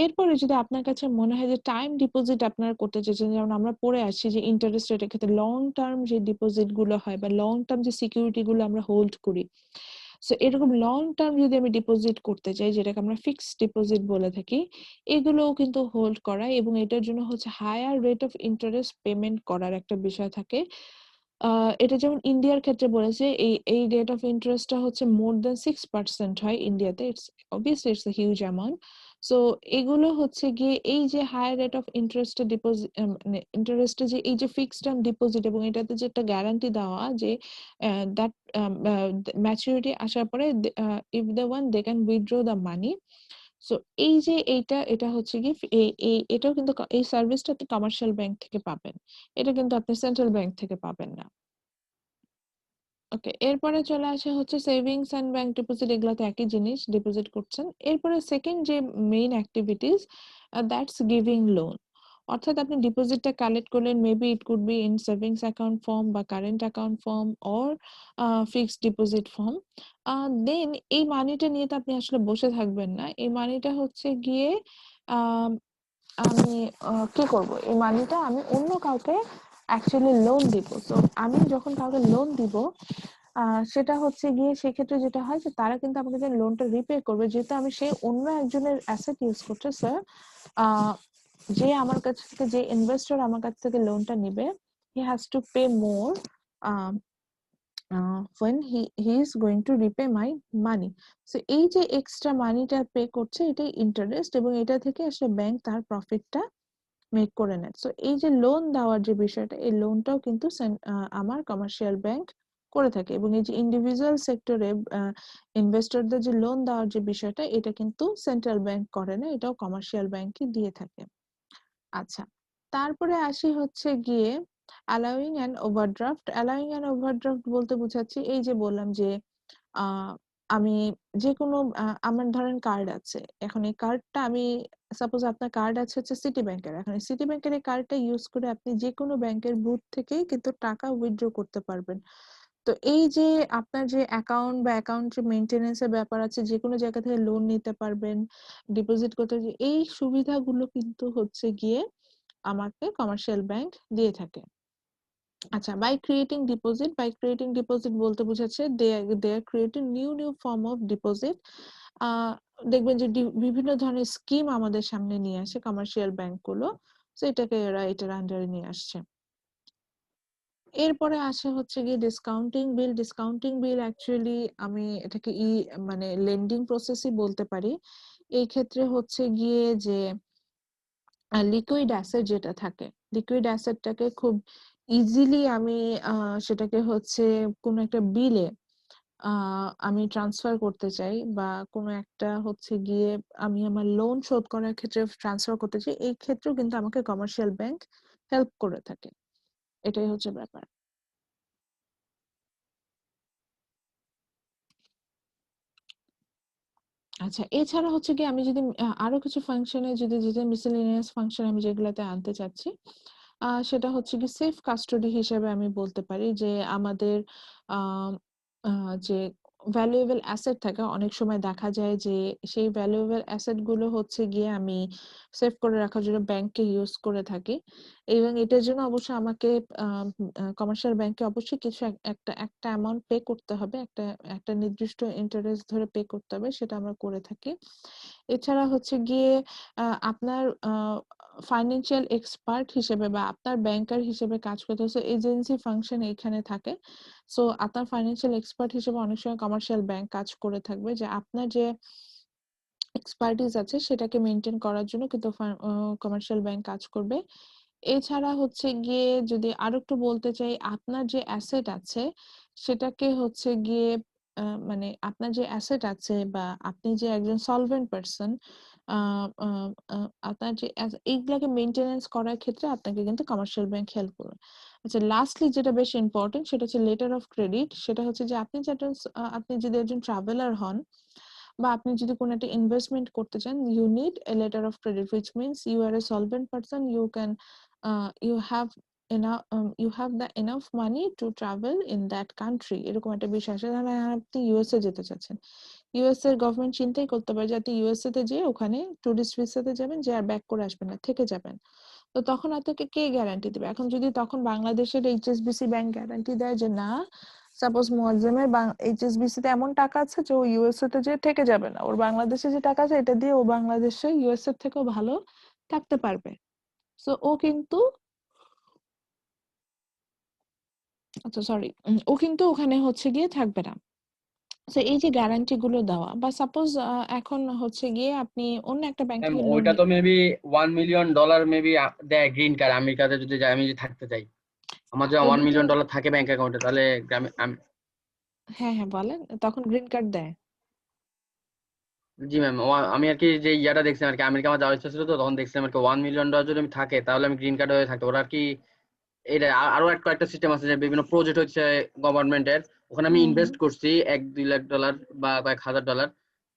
B: এরপরে যদি আপনার কাছে মনে হয় যে টাইম ডিপোজিট আপনারা করতে চাইছেন, যেমন আমরা পড়ে আসছি যে ইন্টারেস্ট রেটের ক্ষেত্রে লং টার্ম যে ডিপোজিট গুলো হয় বা লং টার্ম যে সিকিউরিটি গুলো আমরা হোল্ড করি, সো এরকম লং টার্ম যদি আমি ডিপোজিট করতে চাই, যেটাকে আমরা ফিক্সড ডিপোজিট বলে থাকি, এগুলোও কিন্তু হোল্ড করা এবং এটার জন্য হচ্ছে higher rate of interest payment করার একটা বিষয় থাকে। এটা যেমন ইন্ডিয়ার ক্ষেত্রে বলেছে, এই রেট অফ ইন্টারেস্টটা হচ্ছে মোর দেন 6% হয় ইন্ডিয়াতে। It's obviously it's a huge amount. So এগুলো হচ্ছে গিয়ে এই যে higher rate of interest deposit, মানে ইন্টারেস্টে যে এই যে ফিক্সড টার্ম ডিপোজিট এবং এটাতে যে একটা গ্যারান্টি দেওয়া যে দ্যাট ম্যাচুরিটি আসার পরে if they want they can withdraw the money. So এই যে এটা হচ্ছে কি এটাও কিন্তু এই সার্ভিসটা আপনি কমার্শিয়াল ব্যাংক থেকে পাবেন, এটা কিন্তু আপনি সেন্ট্রাল ব্যাংক থেকে পাবেন না। ওকে, এরপরে চলে আসে হচ্ছে সেভিংস এন্ড ব্যাংক ডিপোজিট, এগুলো তো একই জিনিস, ডিপোজিট করছেন। এরপরে সেকেন্ড যে main activities, that's giving loan. অর্থাৎ আপনি ডিপোজিটটা কালেক্ট করলেন, maybe it could be in savings account form বা current account form or fixed deposit form. Then এই মানিটা নিয়ে তো আপনি আসলে বসে থাকবেন না, এই মানিটা হচ্ছে গিয়ে আহ, আমি কি করব, এই মানিটা আমি অন্য কাউকে অ্যাকচুয়ালি লোন দিব। তো আমি যখন কাউকে লোন দিব, সেটা হচ্ছে গিয়ে সেক্ষেত্রে যেটা হয় যে তারা কিন্তু আমাকে যে লোনটা রিপে করবে, যেহেতু আমি সেই অন্য একজনের অ্যাসেট ইউজ করছে স্যার। যে আমার কাছ থেকে, যে ইনভেস্টর আমার কাছ থেকে লোনটা নিবে, he has to pay more when he is going to repay my money. So এই যে এক্সট্রা মানিটা পে করছে, এটাই ইন্টারেস্ট এবং এটা থেকে আসলে ব্যাংক তার প্রফিটটা মেক করে নেয়। সো এই যে লোন দেওয়ার যে বিষয়টা, এই লোনটাও কিন্তু আমার কমার্শিয়াল ব্যাংক করে থাকে এবং এই যে ইন্ডিভিজুয়াল সেক্টরে ইনভেস্টরদের যে লোন দেওয়ার যে বিষয়টা, এটা কিন্তু সেন্ট্রাল ব্যাংক করে না, এটাও কমার্শিয়াল ব্যাংকই দিয়ে থাকে। আচ্ছা, তারপরে আসি হচ্ছে গিয়ে allowing and overdraft. Allowing and overdraft বলতে বোঝাচ্ছি, এই যে বললাম যে আহ, আমি যে কোনো আমার ধরেন কার্ড আছে, এখন এই কার্ডটা আমি, সাপোজ আপনার কার্ড আছে হচ্ছে সিটি ব্যাংকের, এখন এই সিটি ব্যাংকের এই কার্ডটা ইউজ করে আপনি যে কোনো ব্যাংকের বুথ থেকেই কিন্তু টাকা উইথড্র করতে পারবেন। তো এই যে আপনার যে অ্যাকাউন্ট বা অ্যাকাউন্ট মেইনটেনেন্স এর ব্যাপার আছে, যে কোনো জায়গা থেকে লোন নিতে পারবেন, ডিপোজিট করতে, যে এই সুবিধাগুলো কিন্তু হচ্ছে গিয়ে আমাকে কমার্শিয়াল ব্যাংক দিয়ে থাকে। আচ্ছা, বাই ক্রিয়েটিং ডিপোজিট বলতে বোঝাচ্ছে they are creating new form of deposit. দেখবেন যে বিভিন্ন ধরনের স্কিম আমাদের সামনে নিয়ে আসে কমার্শিয়াল ব্যাংক গুলো, তো এটাকে এরা এটার আন্ডারে নিয়ে আসছে। এরপরে আসে হচ্ছে গিয়ে ডিসকাউন্টিং বিল অ্যাকচুয়ালি আমি এটাকে মানে লেন্ডিং প্রসেসই বলতে পারি। এই ক্ষেত্রে হচ্ছে গিয়ে যে লিকুইড অ্যাসেট যেটা থাকে, লিকুইড অ্যাসেটটাকে খুব ইজিলি আমি সেটাকে হচ্ছে কোনো একটা বিলে আমি ট্রান্সফার করতে চাই বা কোনো একটা হচ্ছে গিয়ে আমি আমার লোন শোধ করার ক্ষেত্রে ট্রান্সফার করতে চাই, এই ক্ষেত্রেও কিন্তু আমাকে কমার্শিয়াল ব্যাংক হেল্প করে থাকে। এটাই হচ্ছে ব্যাপার। আচ্ছা, এছাড়া হচ্ছে গিয়ে আমি যদি আরো কিছু ফাংশনে যদি যেটা মিসেলেনিয়াস ফাংশন আমি যেগুলাতে আনতে চাচ্ছি, সেটা হচ্ছে কি সেফ কাস্টডি হিসেবে আমি বলতে পারি যে আমাদের আম আ যে ভ্যালুয়েবল অ্যাসেট থাকে অনেক সময় দেখা যায় যে সেই ভ্যালুয়েবল অ্যাসেট গুলো হচ্ছে গিয়ে আমি সেভ করে রাখার জন্য ব্যাংককে ইউজ করে থাকি। এবং এটার জন্য অবশ্যই আমাকে কমার্শিয়াল ব্যাংকে অবশ্যই কিছু একটা অ্যামাউন্ট পে করতে হবে। একটা নির্দিষ্ট ইন্টারেস্ট ধরে পে করতে হবে। সেটা আমরা করে থাকি। এছাড়া হচ্ছে গিয়ে আপনার ফাইন্যান্সিয়াল এক্সপার্ট হিসেবে বা আপনার ব্যাংকার হিসেবে কাজ করতে হচ্ছে এজেন্সি ফাংশন এখানে থাকে। সো আপনার ফাইন্যান্সিয়াল এক্সপার্ট হিসেবে অনেক সময় কমার্শিয়াল ব্যাংক কাজ করে থাকবে যে আপনার যে এক্সপার্টিস আছে সেটাকে মেইনটেইন করার জন্য কিন্তু কমার্শিয়াল ব্যাংক কাজ করবে। এছাড়া হচ্ছে গিয়ে যদি আরেকটু বলতে চাই আপনার যে অ্যাসেট আছে সেটাকে হচ্ছে গিয়ে মানে আপনার যে অ্যাসেট আছে বা আপনি যে একজন সলভেন্ট পারসন আপনার যে এইগুলাকে মেইনটেনেন্স করার ক্ষেত্রে আপনাকে কিন্তু কমার্শিয়াল ব্যাংক হেল্প করবে। আচ্ছা, লাস্টলি যেটা বেশ ইম্পর্টেন্ট সেটা হচ্ছে লেটার অফ ক্রেডিট। সেটা হচ্ছে যে আপনি যদি একজন ট্রাভেলার হন বা আপনি যদি কোনো একটা ইনভেস্টমেন্ট করতে চান, you need a letter of credit, which means you are a solvent person, you have you have the enough money to travel in that country, এরকম একটা বিষয় আছে। ধরেন আপনি ইউএসএ যেতে চাচ্ছেন, ইউএস এর গভর্নমেন্ট চিন্তাই করতে পারে যে আপনি ইউএসএ তে যেয়ে ওখানে টুরিস্ট ভিসাতে যাবেন, যে আর ব্যাক করে আসবেন না, থেকে যাবেন। তো তখন আপনাকে কে গ্যারান্টি দিবে? এখন যদি তখন বাংলাদেশের এইচএসবিসি ব্যাংক গ্যারান্টি দেয় যে না, সাপোজ মুয়াজ্জেমের এইচএসবিসি তে এমন টাকা আছে যে ও ইউএসএ তে যে থেকে যাবে না, ওর বাংলাদেশে যে টাকা আছে এটা দিয়ে ও বাংলাদেশে ইউএসএ থেকেও ভালো থাকতে পারবে। সো ও কিন্তু আচ্ছা সরি, ও কিন্তু ওখানে হচ্ছে গিয়ে থাকবে না। তো এই যে গ্যারান্টি গুলো দেওয়া বা সাপোজ এখন হচ্ছে গিয়ে আপনি অন্য একটা ব্যাংক
D: ম্যাম
B: থেকে লোন
D: ওইটা তো মেবি $1 মিলিয়ন মেবি দেয় গ্রিন কার্ড, আমেরিকাতে যদি যাই, আমি যদি থাকতে চাই, আমার যদি
B: ওদিকে
D: $1 মিলিয়ন থাকে ব্যাংক অ্যাকাউন্টে, তাহলে
B: হ্যাঁ হ্যাঁ বলেন, তখন গ্রিন কার্ড দেয়।
D: জি ম্যাম, আমি আর কি যে ইয়াটা দেখছিলাম আর কি, আমেরিকা আমার যাওয়ার ইচ্ছা ছিল, তো তখন দেখছিলাম আর কি $1 মিলিয়ন যদি আমি থাকে তাহলে আমি গ্রিন কার্ড হয়ে থাকতে, ওরা আর কি এটা আরো কয়েকটা সিস্টেম আছে যে বিভিন্ন প্রজেক্ট হচ্ছে গভর্নমেন্টের, ওখানে আমি
B: হুম হুম
D: ইনভেস্ট করছি $1-2 লাখ বা কয়েক হাজার ডলার,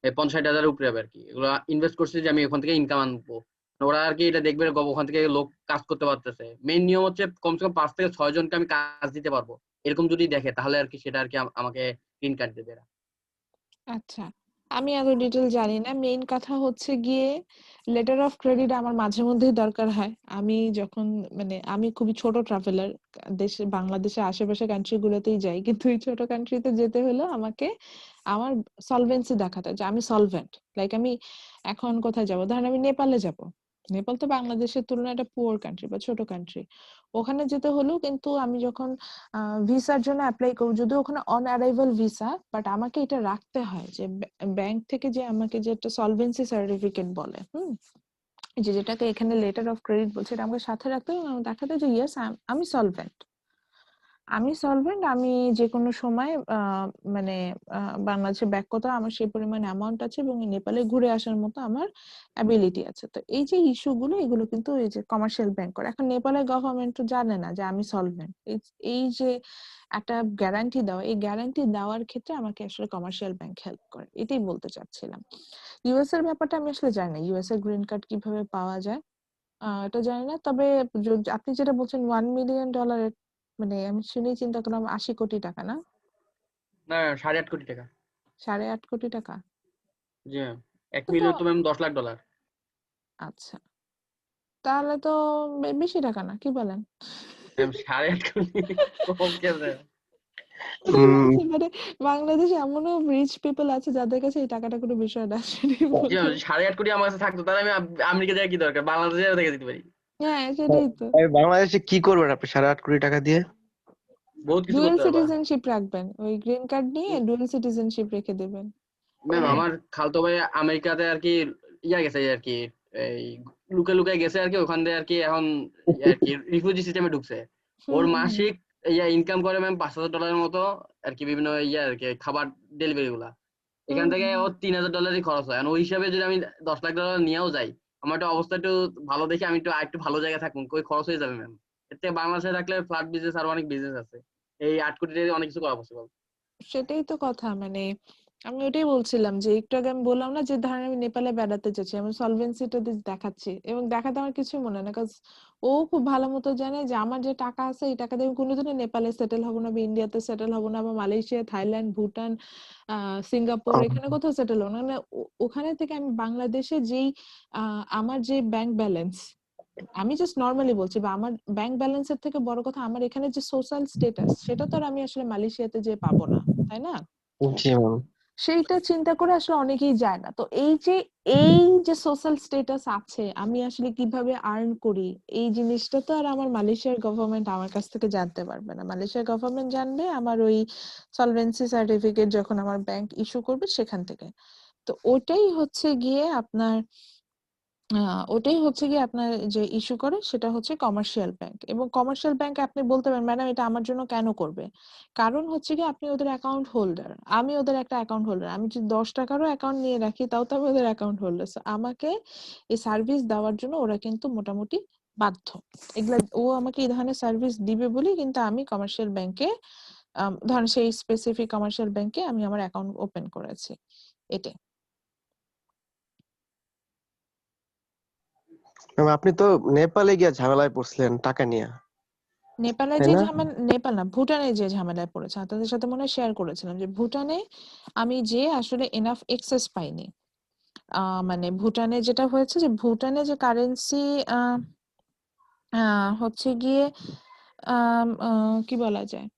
D: 50-60 হাজারের উপরে হবে আর কি, এগুলো ইনভেস্ট করছি যে আমি ওখান থেকে ইনকাম আনবো। ওরা আর কি এটা দেখবে ওখান থেকে লোক কাজ করতে পারতেছে, মেইন নিয়ম হচ্ছে কমসে কম 5 থেকে 6 জনকে আমি কাজ দিতে পারবো, এরকম যদি দেখে তাহলে আর কি সেটা আর কি আমাকে গ্রিন কার্ড দেবে এরা।
B: আচ্ছা, আমি এত ডিটেল জানি না। মেইন কথা হচ্ছে গিয়ে লেটার অফ ক্রেডিট আমার মাঝে মধ্যেই দরকার হয়। আমি যখন মানে আমি খুবই ছোট ট্রাভেলার, দেশে বাংলাদেশের আশেপাশে কান্ট্রি গুলোতেই যাই, কিন্তু এই ছোট কান্ট্রিতে যেতে হলে আমাকে আমার সলভেন্সি দেখাতে হয় যে আমি সলভেন্ট। লাইক আমি এখন কোথায় যাব, ধরেন আমি নেপালে যাব, নেপাল তো বাংলাদেশের তুলনায় একটা পুয়ার কান্ট্রি বা ছোট কান্ট্রি। ওখানে যেতে হলেও কিন্তু আমি যখন ভিসার জন্য অ্যাপ্লাই করব, যদিও ওখানে অন অ্যারাইভাল ভিসা, বাট আমাকে এটা রাখতে হয় যে ব্যাংক থেকে যে আমাকে যে একটা সলভেন্সি সার্টিফিকেট বলে, যেটাকে এখানে লেটার অফ ক্রেডিট বলছে, এটা আমাকে সাথে রাখতে হবে এবং দেখাতে হবে যে ইয়েস আমি সলভেন্ট। আমি যে কোনো সময় মানে বাংলাদেশে ব্যাক করতে আমার সেই পরিমাণ অ্যামাউন্ট আছে এবং নেপালে ঘুরে আসার মতো আমার অ্যাবিলিটি আছে। তো এই যে ইস্যুগুলো, এগুলো কিন্তু এই যে কমার্শিয়াল ব্যাংক করে। এখন নেপালের গভর্নমেন্ট তো জানে না যে আমি সলভেন্ট। এই যে একটা গ্যারান্টি দেওয়া, এই গ্যারান্টি দেওয়ার ক্ষেত্রে আমাকে আসলে কমার্শিয়াল ব্যাংক হেল্প করে, এটাই বলতে চাচ্ছিলাম। ইউএস এর ব্যাপারটা আমি আসলে জানি না, ইউএস এর গ্রিন কার্ড কিভাবে পাওয়া যায় এটা জানি না। তবে আপনি যেটা বলছেন $1 মিলিয়ন, মানে আমি শুনেই চিন্তা করলাম 80 কোটি টাকা, না?
D: না, 8.5 কোটি টাকা।
B: 8.5 কোটি টাকা?
D: জি ম্যাম, এক
B: তো
D: মিলিয়ন তো ম্যাম $10 লাখ।
B: আচ্ছা, তাহলে তো বেশি টাকা না, কি বলেন?
D: ম্যাম 8.5 কোটি কম কেন?
C: উম
B: মানে বাংলাদেশে এমনও রিচ পিপল আছে যাদের কাছে এই টাকাটা কোনো বিষয় না, সেটাই
D: জি ম্যাম,
B: বললাম।
D: 8.5 কোটি আমার কাছে থাকতো তাহলে আমি আমেরিকা যাওয়ার কি দরকার, বাংলাদেশে থেকে দিতে পারি,
B: হ্যাঁ সেটাই তো।
E: বাংলাদেশে কি করবেন আপনি 8.5 কোটি টাকা দিয়ে?
D: বহুত কিছু
B: ডুয়েল
D: করতে পারবা।
B: সিটিজেনশিপ রাখবেন, ওই গ্রিন কার্ড নিয়ে ডুয়েল সিটিজেনশিপ রেখে দেবেন।
D: ম্যাম
B: করে
D: আমার খালতো ভাই আমেরিকাতে আর কি গেছে আর কি, এই লুকে লুকে গেছে আর কি, ওখান থেকে আর কি এখন আর কি রিফিউজি সিস্টেমে ঢুকছে।
B: হুম
D: ওর
B: হুম হুম
D: মাসিক ইনকাম করে ম্যাম $5,000 মতো আর কি, বিভিন্ন আর কি খাবার ডেলিভারি গুলা,
B: হুম
D: এখান থেকে
B: হুম।
D: ওর $3,000 খরচ হয়। আর ওই হিসাবে যদি আমি $10 লাখ নিয়েও যাই, আমার একটা অবস্থা একটু ভালো দেখে আমি একটু আরেকটু ভালো জায়গায় থাকুন, ওই খরচ হয়ে যাবে ম্যাম। এর থেকে বাংলাদেশে থাকলে ফ্ল্যাট বিজনেস আর অনেক বিজনেস আছে, এই 8 কোটি টাকা দিয়ে অনেক কিছু করা পসিবল।
B: সেটাই তো কথা, মানে আমি ওটাই বলছিলাম যে একটু আগে আমি বললাম না যে ধরেন আমি নেপালে বেড়াতে যাচ্ছি, আমি সলভেন্সিটা দেখাচ্ছি এবং দেখাতে আমার কিছু মনে হয় না, কাজ ও খুব ভালো মতো জানে যে আমার যে টাকা আছে এই টাকা দিয়ে আমি কোনোদিনও নেপালে সেটেল হবো না, বা ইন্ডিয়াতে সেটেল হবো না, বা মালয়েশিয়া, থাইল্যান্ড, ভুটান, সিঙ্গাপুর, এখানে কোথাও সেটেল হবো না। মানে ওখানে থেকে আমি বাংলাদেশে যেই আমার যে ব্যাংক ব্যালেন্স, আমি জাস্ট নর্মালি বলছি, বা আমার ব্যাংক ব্যালেন্সের থেকে বড় কথা আমার এখানে যে সোশ্যাল স্ট্যাটাস, সেটা তো আর আমি আসলে মালয়েশিয়াতে যে পাবো না, তাই না?
E: জি ম্যাম।
B: সেইটা চিন্তা করে আসলে অনেকেই যায় না। তো এই যে সোশ্যাল স্ট্যাটাস আছে, আমি আসলে কিভাবে আর্ন করি, এই জিনিসটা তো আর আমার মালয়েশিয়ার গভর্নমেন্ট আমার কাছ থেকে জানতে পারবে না। মালয়েশিয়ার গভর্নমেন্ট জানবে আমার ওই সলভেন্সি সার্টিফিকেট যখন আমার ব্যাংক ইস্যু করবে সেখান থেকে। তো ওটাই হচ্ছে গিয়ে আপনার যে ইস্যু করে সেটা হচ্ছে কমার্শিয়াল ব্যাংক। এবং কমার্শিয়াল ব্যাংক আপনি বলতে পারেন ম্যাডাম এটা আমার জন্য কেন করবে, কারণ হচ্ছে কি আপনি ওদের অ্যাকাউন্ট হোল্ডার, আমি ওদের একটা অ্যাকাউন্ট হোল্ডার, আমি যদি 10 টাকারও অ্যাকাউন্ট নিয়ে রাখি তাও তো আমি ওদের অ্যাকাউন্ট হোল্ডার, আমাকে এই সার্ভিস দেওয়ার জন্য ওরা কিন্তু মোটামুটি বাধ্য। এগুলা ও আমাকে এই ধরনের সার্ভিস দিবে বলেই কিন্তু আমি কমার্শিয়াল ব্যাংকে ধরেন সেই স্পেসিফিক কমার্শিয়াল ব্যাংকে আমি আমার অ্যাকাউন্ট ওপেন করেছি। এটাই।
E: ম্যাম আপনি তো নেপালে গিয়ে ঝামেলায় পড়ছিলেন টাকা নিয়ে,
B: নেপালে
E: তাই
B: যে
E: না?
B: ঝামেলা, নেপাল না, ভুটানে যে ঝামেলায় পড়েছে তাদের সাথে মনে হয় শেয়ার করেছিলাম যে ভুটানে আমি যে আসলে এনাফ এক্সেস পাইনি। মানে ভুটানে যেটা হয়েছে যে ভুটানে যে কারেন্সি হচ্ছে গিয়ে কি বলা যায়,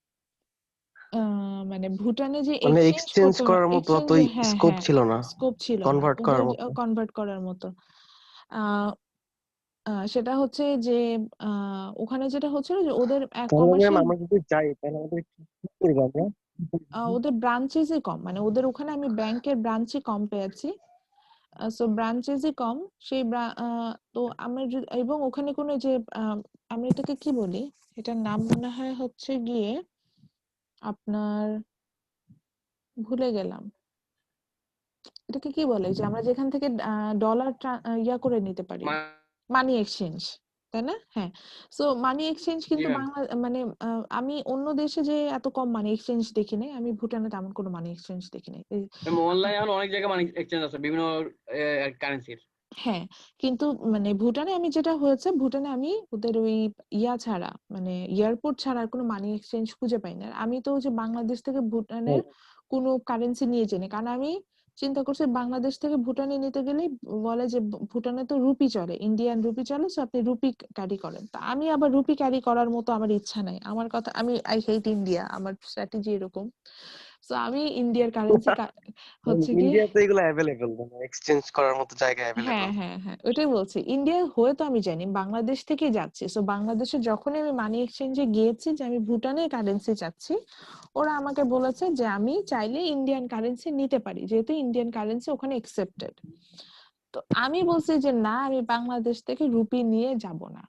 B: মানে ভুটানে যে
E: মানে
B: এক্সচেঞ্জ
E: এক্সচেঞ্জ
B: করতে,
E: করার মতো
B: এক্সচেঞ্জ,
E: অতই
B: হ্যাঁ
E: স্কোপ
B: হ্যাঁ
E: ছিল না,
B: স্কোপ ছিল না
E: কনভার্ট করার
B: ওদের
E: মতো।
B: কনভার্ট করার মতো। আহ সেটা হচ্ছে যে ওখানে যেটা হচ্ছিল যে ওদের
E: তাহলে ম্যাম
B: কমার্শিয়াল,
E: আমরা যদি যাই তাহলে আমাদের কি করবো আমরা?
B: ওদের ব্রাঞ্চেসই কম, মানে ওদের ওখানে আমি ব্যাংকের ব্রাঞ্চই কম পেয়েছি। সো ব্রাঞ্চেসই কম, সেই তো আমরা যদি, এবং ওখানে কোনো যে আমরা এটাকে কি বলি, এটার নাম মনে হয় হচ্ছে গিয়ে আপনার, ভুলে গেলাম এটাকে কি বলে, যে আমরা যেখান থেকে ডলার ইয়া করে নিতে পারি, মানি এক্সচেঞ্জ, তাই না? হ্যাঁ। সো মানি এক্সচেঞ্জ
D: জি
B: কিন্তু
D: ম্যাম।
B: বাংলা মানে আমি অন্য দেশে যে এত কম মানি এক্সচেঞ্জ দেখি নাই, আমি ভুটানে তেমন কোনো মানি এক্সচেঞ্জ দেখি নাই।
D: অনলাইনে এখন অনেক জায়গায় মানি এক্সচেঞ্জ আছে বিভিন্ন কারেন্সির।
B: হ্যাঁ, কিন্তু মানে ভুটানে আমি যেটা হয়েছে, ভুটানে আমি ওদের ওই ইয়া ছাড়া, মানে এয়ারপোর্ট ছাড়া আর কোনো মানি এক্সচেঞ্জ খুঁজে পাই না। আমি তো যে বাংলাদেশ থেকে ভুটানের কোনো কারেন্সি নিয়ে যাই না, কারণ আমি চিন্তা করছি বাংলাদেশ থেকে ভুটানে নিতে গেলে বলে যে ভুটানে তো রুপি চলে, ইন্ডিয়ান রুপি চলে, সো আপনি রুপি ক্যারি করেন। তা আমি আবার রুপি ক্যারি করার মতো আমার ইচ্ছা নাই, আমার কথা, আমি আই হেট ইন্ডিয়া, আমার স্ট্র্যাটেজি এরকম। সো আমি ইন্ডিয়ার কারেন্সি হচ্ছে গিয়ে,
E: ইন্ডিয়াতে এগুলো অ্যাভেলেবেল, মানে এক্সচেঞ্জ করার মতো জায়গা
B: হ্যাঁ
E: অ্যাভেলেবেল।
B: হ্যাঁ হ্যাঁ ওইটাই বলছি, ইন্ডিয়া হয়ে তো আমি জানি, বাংলাদেশ থেকে যাচ্ছি, সো বাংলাদেশে যখনই আমি মানি এক্সচেঞ্জে গিয়েছি যে আমি ভুটানের কারেন্সি চাচ্ছি, ওরা আমাকে বলেছে যে আমি চাইলে ইন্ডিয়ান কারেন্সি নিতে পারি, যেহেতু ইন্ডিয়ান কারেন্সি ওখানে একসেপ্টেড। তো আমি বলছি যে না, আমি বাংলাদেশ থেকে রুপি নিয়ে যাব না,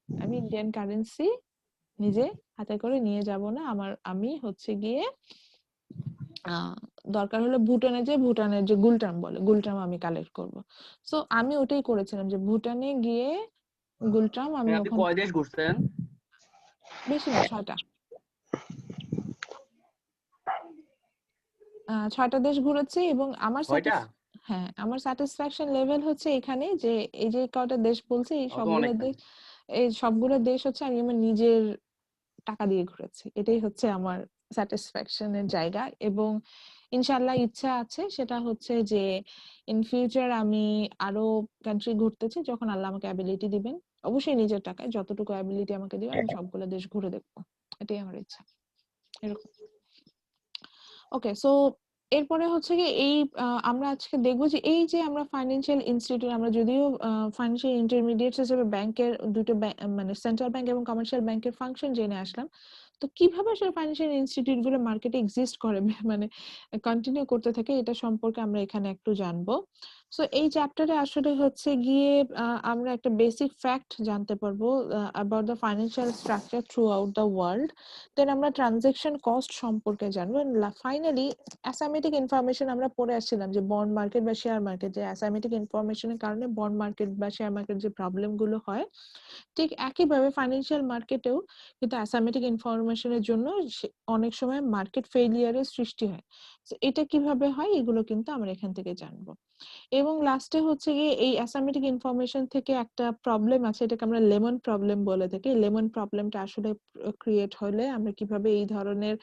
B: আমি ইন্ডিয়ান কারেন্সি নিজে হাতে করে নিয়ে যাব না, আমি হচ্ছে গিয়ে আহ দরকার হলে ভুটানের যে গুলটাম বলে, গুলটাম আমি কালেক্ট করব। সো আমি ওটাই করেছিলাম যে ভুটানে গিয়ে গুলটাম আমি
D: আপনি
B: ওখান,
D: কয় দেশ ঘুরছেন?
B: বেশি না, 6টা, 6টা দেশ ঘুরেছি। এবং আমার
D: ছয়টা?
B: হ্যাঁ, আমার স্যাটিসফ্যাকশন লেভেল হচ্ছে এখানে যে এই যে কয়টা দেশ বলছি,
D: অত অনেক না।
B: এই সবগুলো দেশ হচ্ছে আমি আমার নিজের টাকা দিয়ে ঘুরেছি, এটাই হচ্ছে আমার স্যাটিসফ্যাকশনের জায়গা। এবং ইনশাল্লাহ ইচ্ছা আছে সেটা হচ্ছে যে ইন ফিউচার আমি আরো কান্ট্রি ঘুরতেছি, যখন আল্লাহ আমাকে অ্যাবিলিটি দিবেন, অবশ্যই নিজের টাকায় যতটুকু অ্যাবিলিটি আমাকে দিবেন আমি সবগুলো দেশ ঘুরে দেখবো, এটাই আমার ইচ্ছা, এরকম। ওকে, সো এরপরে হচ্ছে কি এই আমরা আজকে দেখবো যে এই যে আমরা ফাইন্যান্সিয়াল ইনস্টিটিউট, আমরা যদিও ফাইন্যান্সিয়াল ইন্টারমিডিয়েটস হিসেবে ব্যাংকের দুটো মানে সেন্ট্রাল ব্যাংক এবং কমার্শিয়াল ব্যাংকের ফাংশন জেনে আসলাম, তো কিভাবে আসলে ফাইন্যান্সিয়াল ইনস্টিটিউট গুলো মার্কেটে এক্সিস্ট করে, মানে কন্টিনিউ করতে থাকে, এটা সম্পর্কে আমরা এখানে একটু জানবো। সো এই চ্যাপ্টারে আসলে হচ্ছে গিয়ে আমরা একটা বেসিক ফ্যাক্ট জানতে পারবো about the financial structure throughout the world, then আমরা ট্রানজাকশন কস্ট সম্পর্কে জানবো, ফাইনালি অ্যাসামিজ অ্যাসাইমেটিক ইনফরমেশন আমরা পড়ে আসছিলাম যে বন্ড মার্কেট বা শেয়ার মার্কেট, যে অ্যাসাইমেটিক ইনফরমেশনের কারণে বন্ড মার্কেট বা শেয়ার মার্কেট যে প্রবলেম গুলো হয়, ঠিক একইভাবে ফাইন্যান্সিয়াল মার্কেটেও কিন্তু অ্যাসাইমেটিক ইনফরমেশনের জন্য অনেক সময় মার্কেট ফেলিয়ারের সৃষ্টি হয়। তো এটা কিভাবে হয় এগুলো কিন্তু আমরা এখান থেকে জানবো। এবং লাস্টে হচ্ছে গিয়ে এই অ্যাসাইমেটিক ইনফরমেশন থেকে একটা প্রবলেম আছে, এটাকে আমরা লেমন প্রবলেম বলে থাকি। লেমন প্রবলেমটা আসলে ক্রিয়েট হলে আমরা কিভাবে এই ধরনের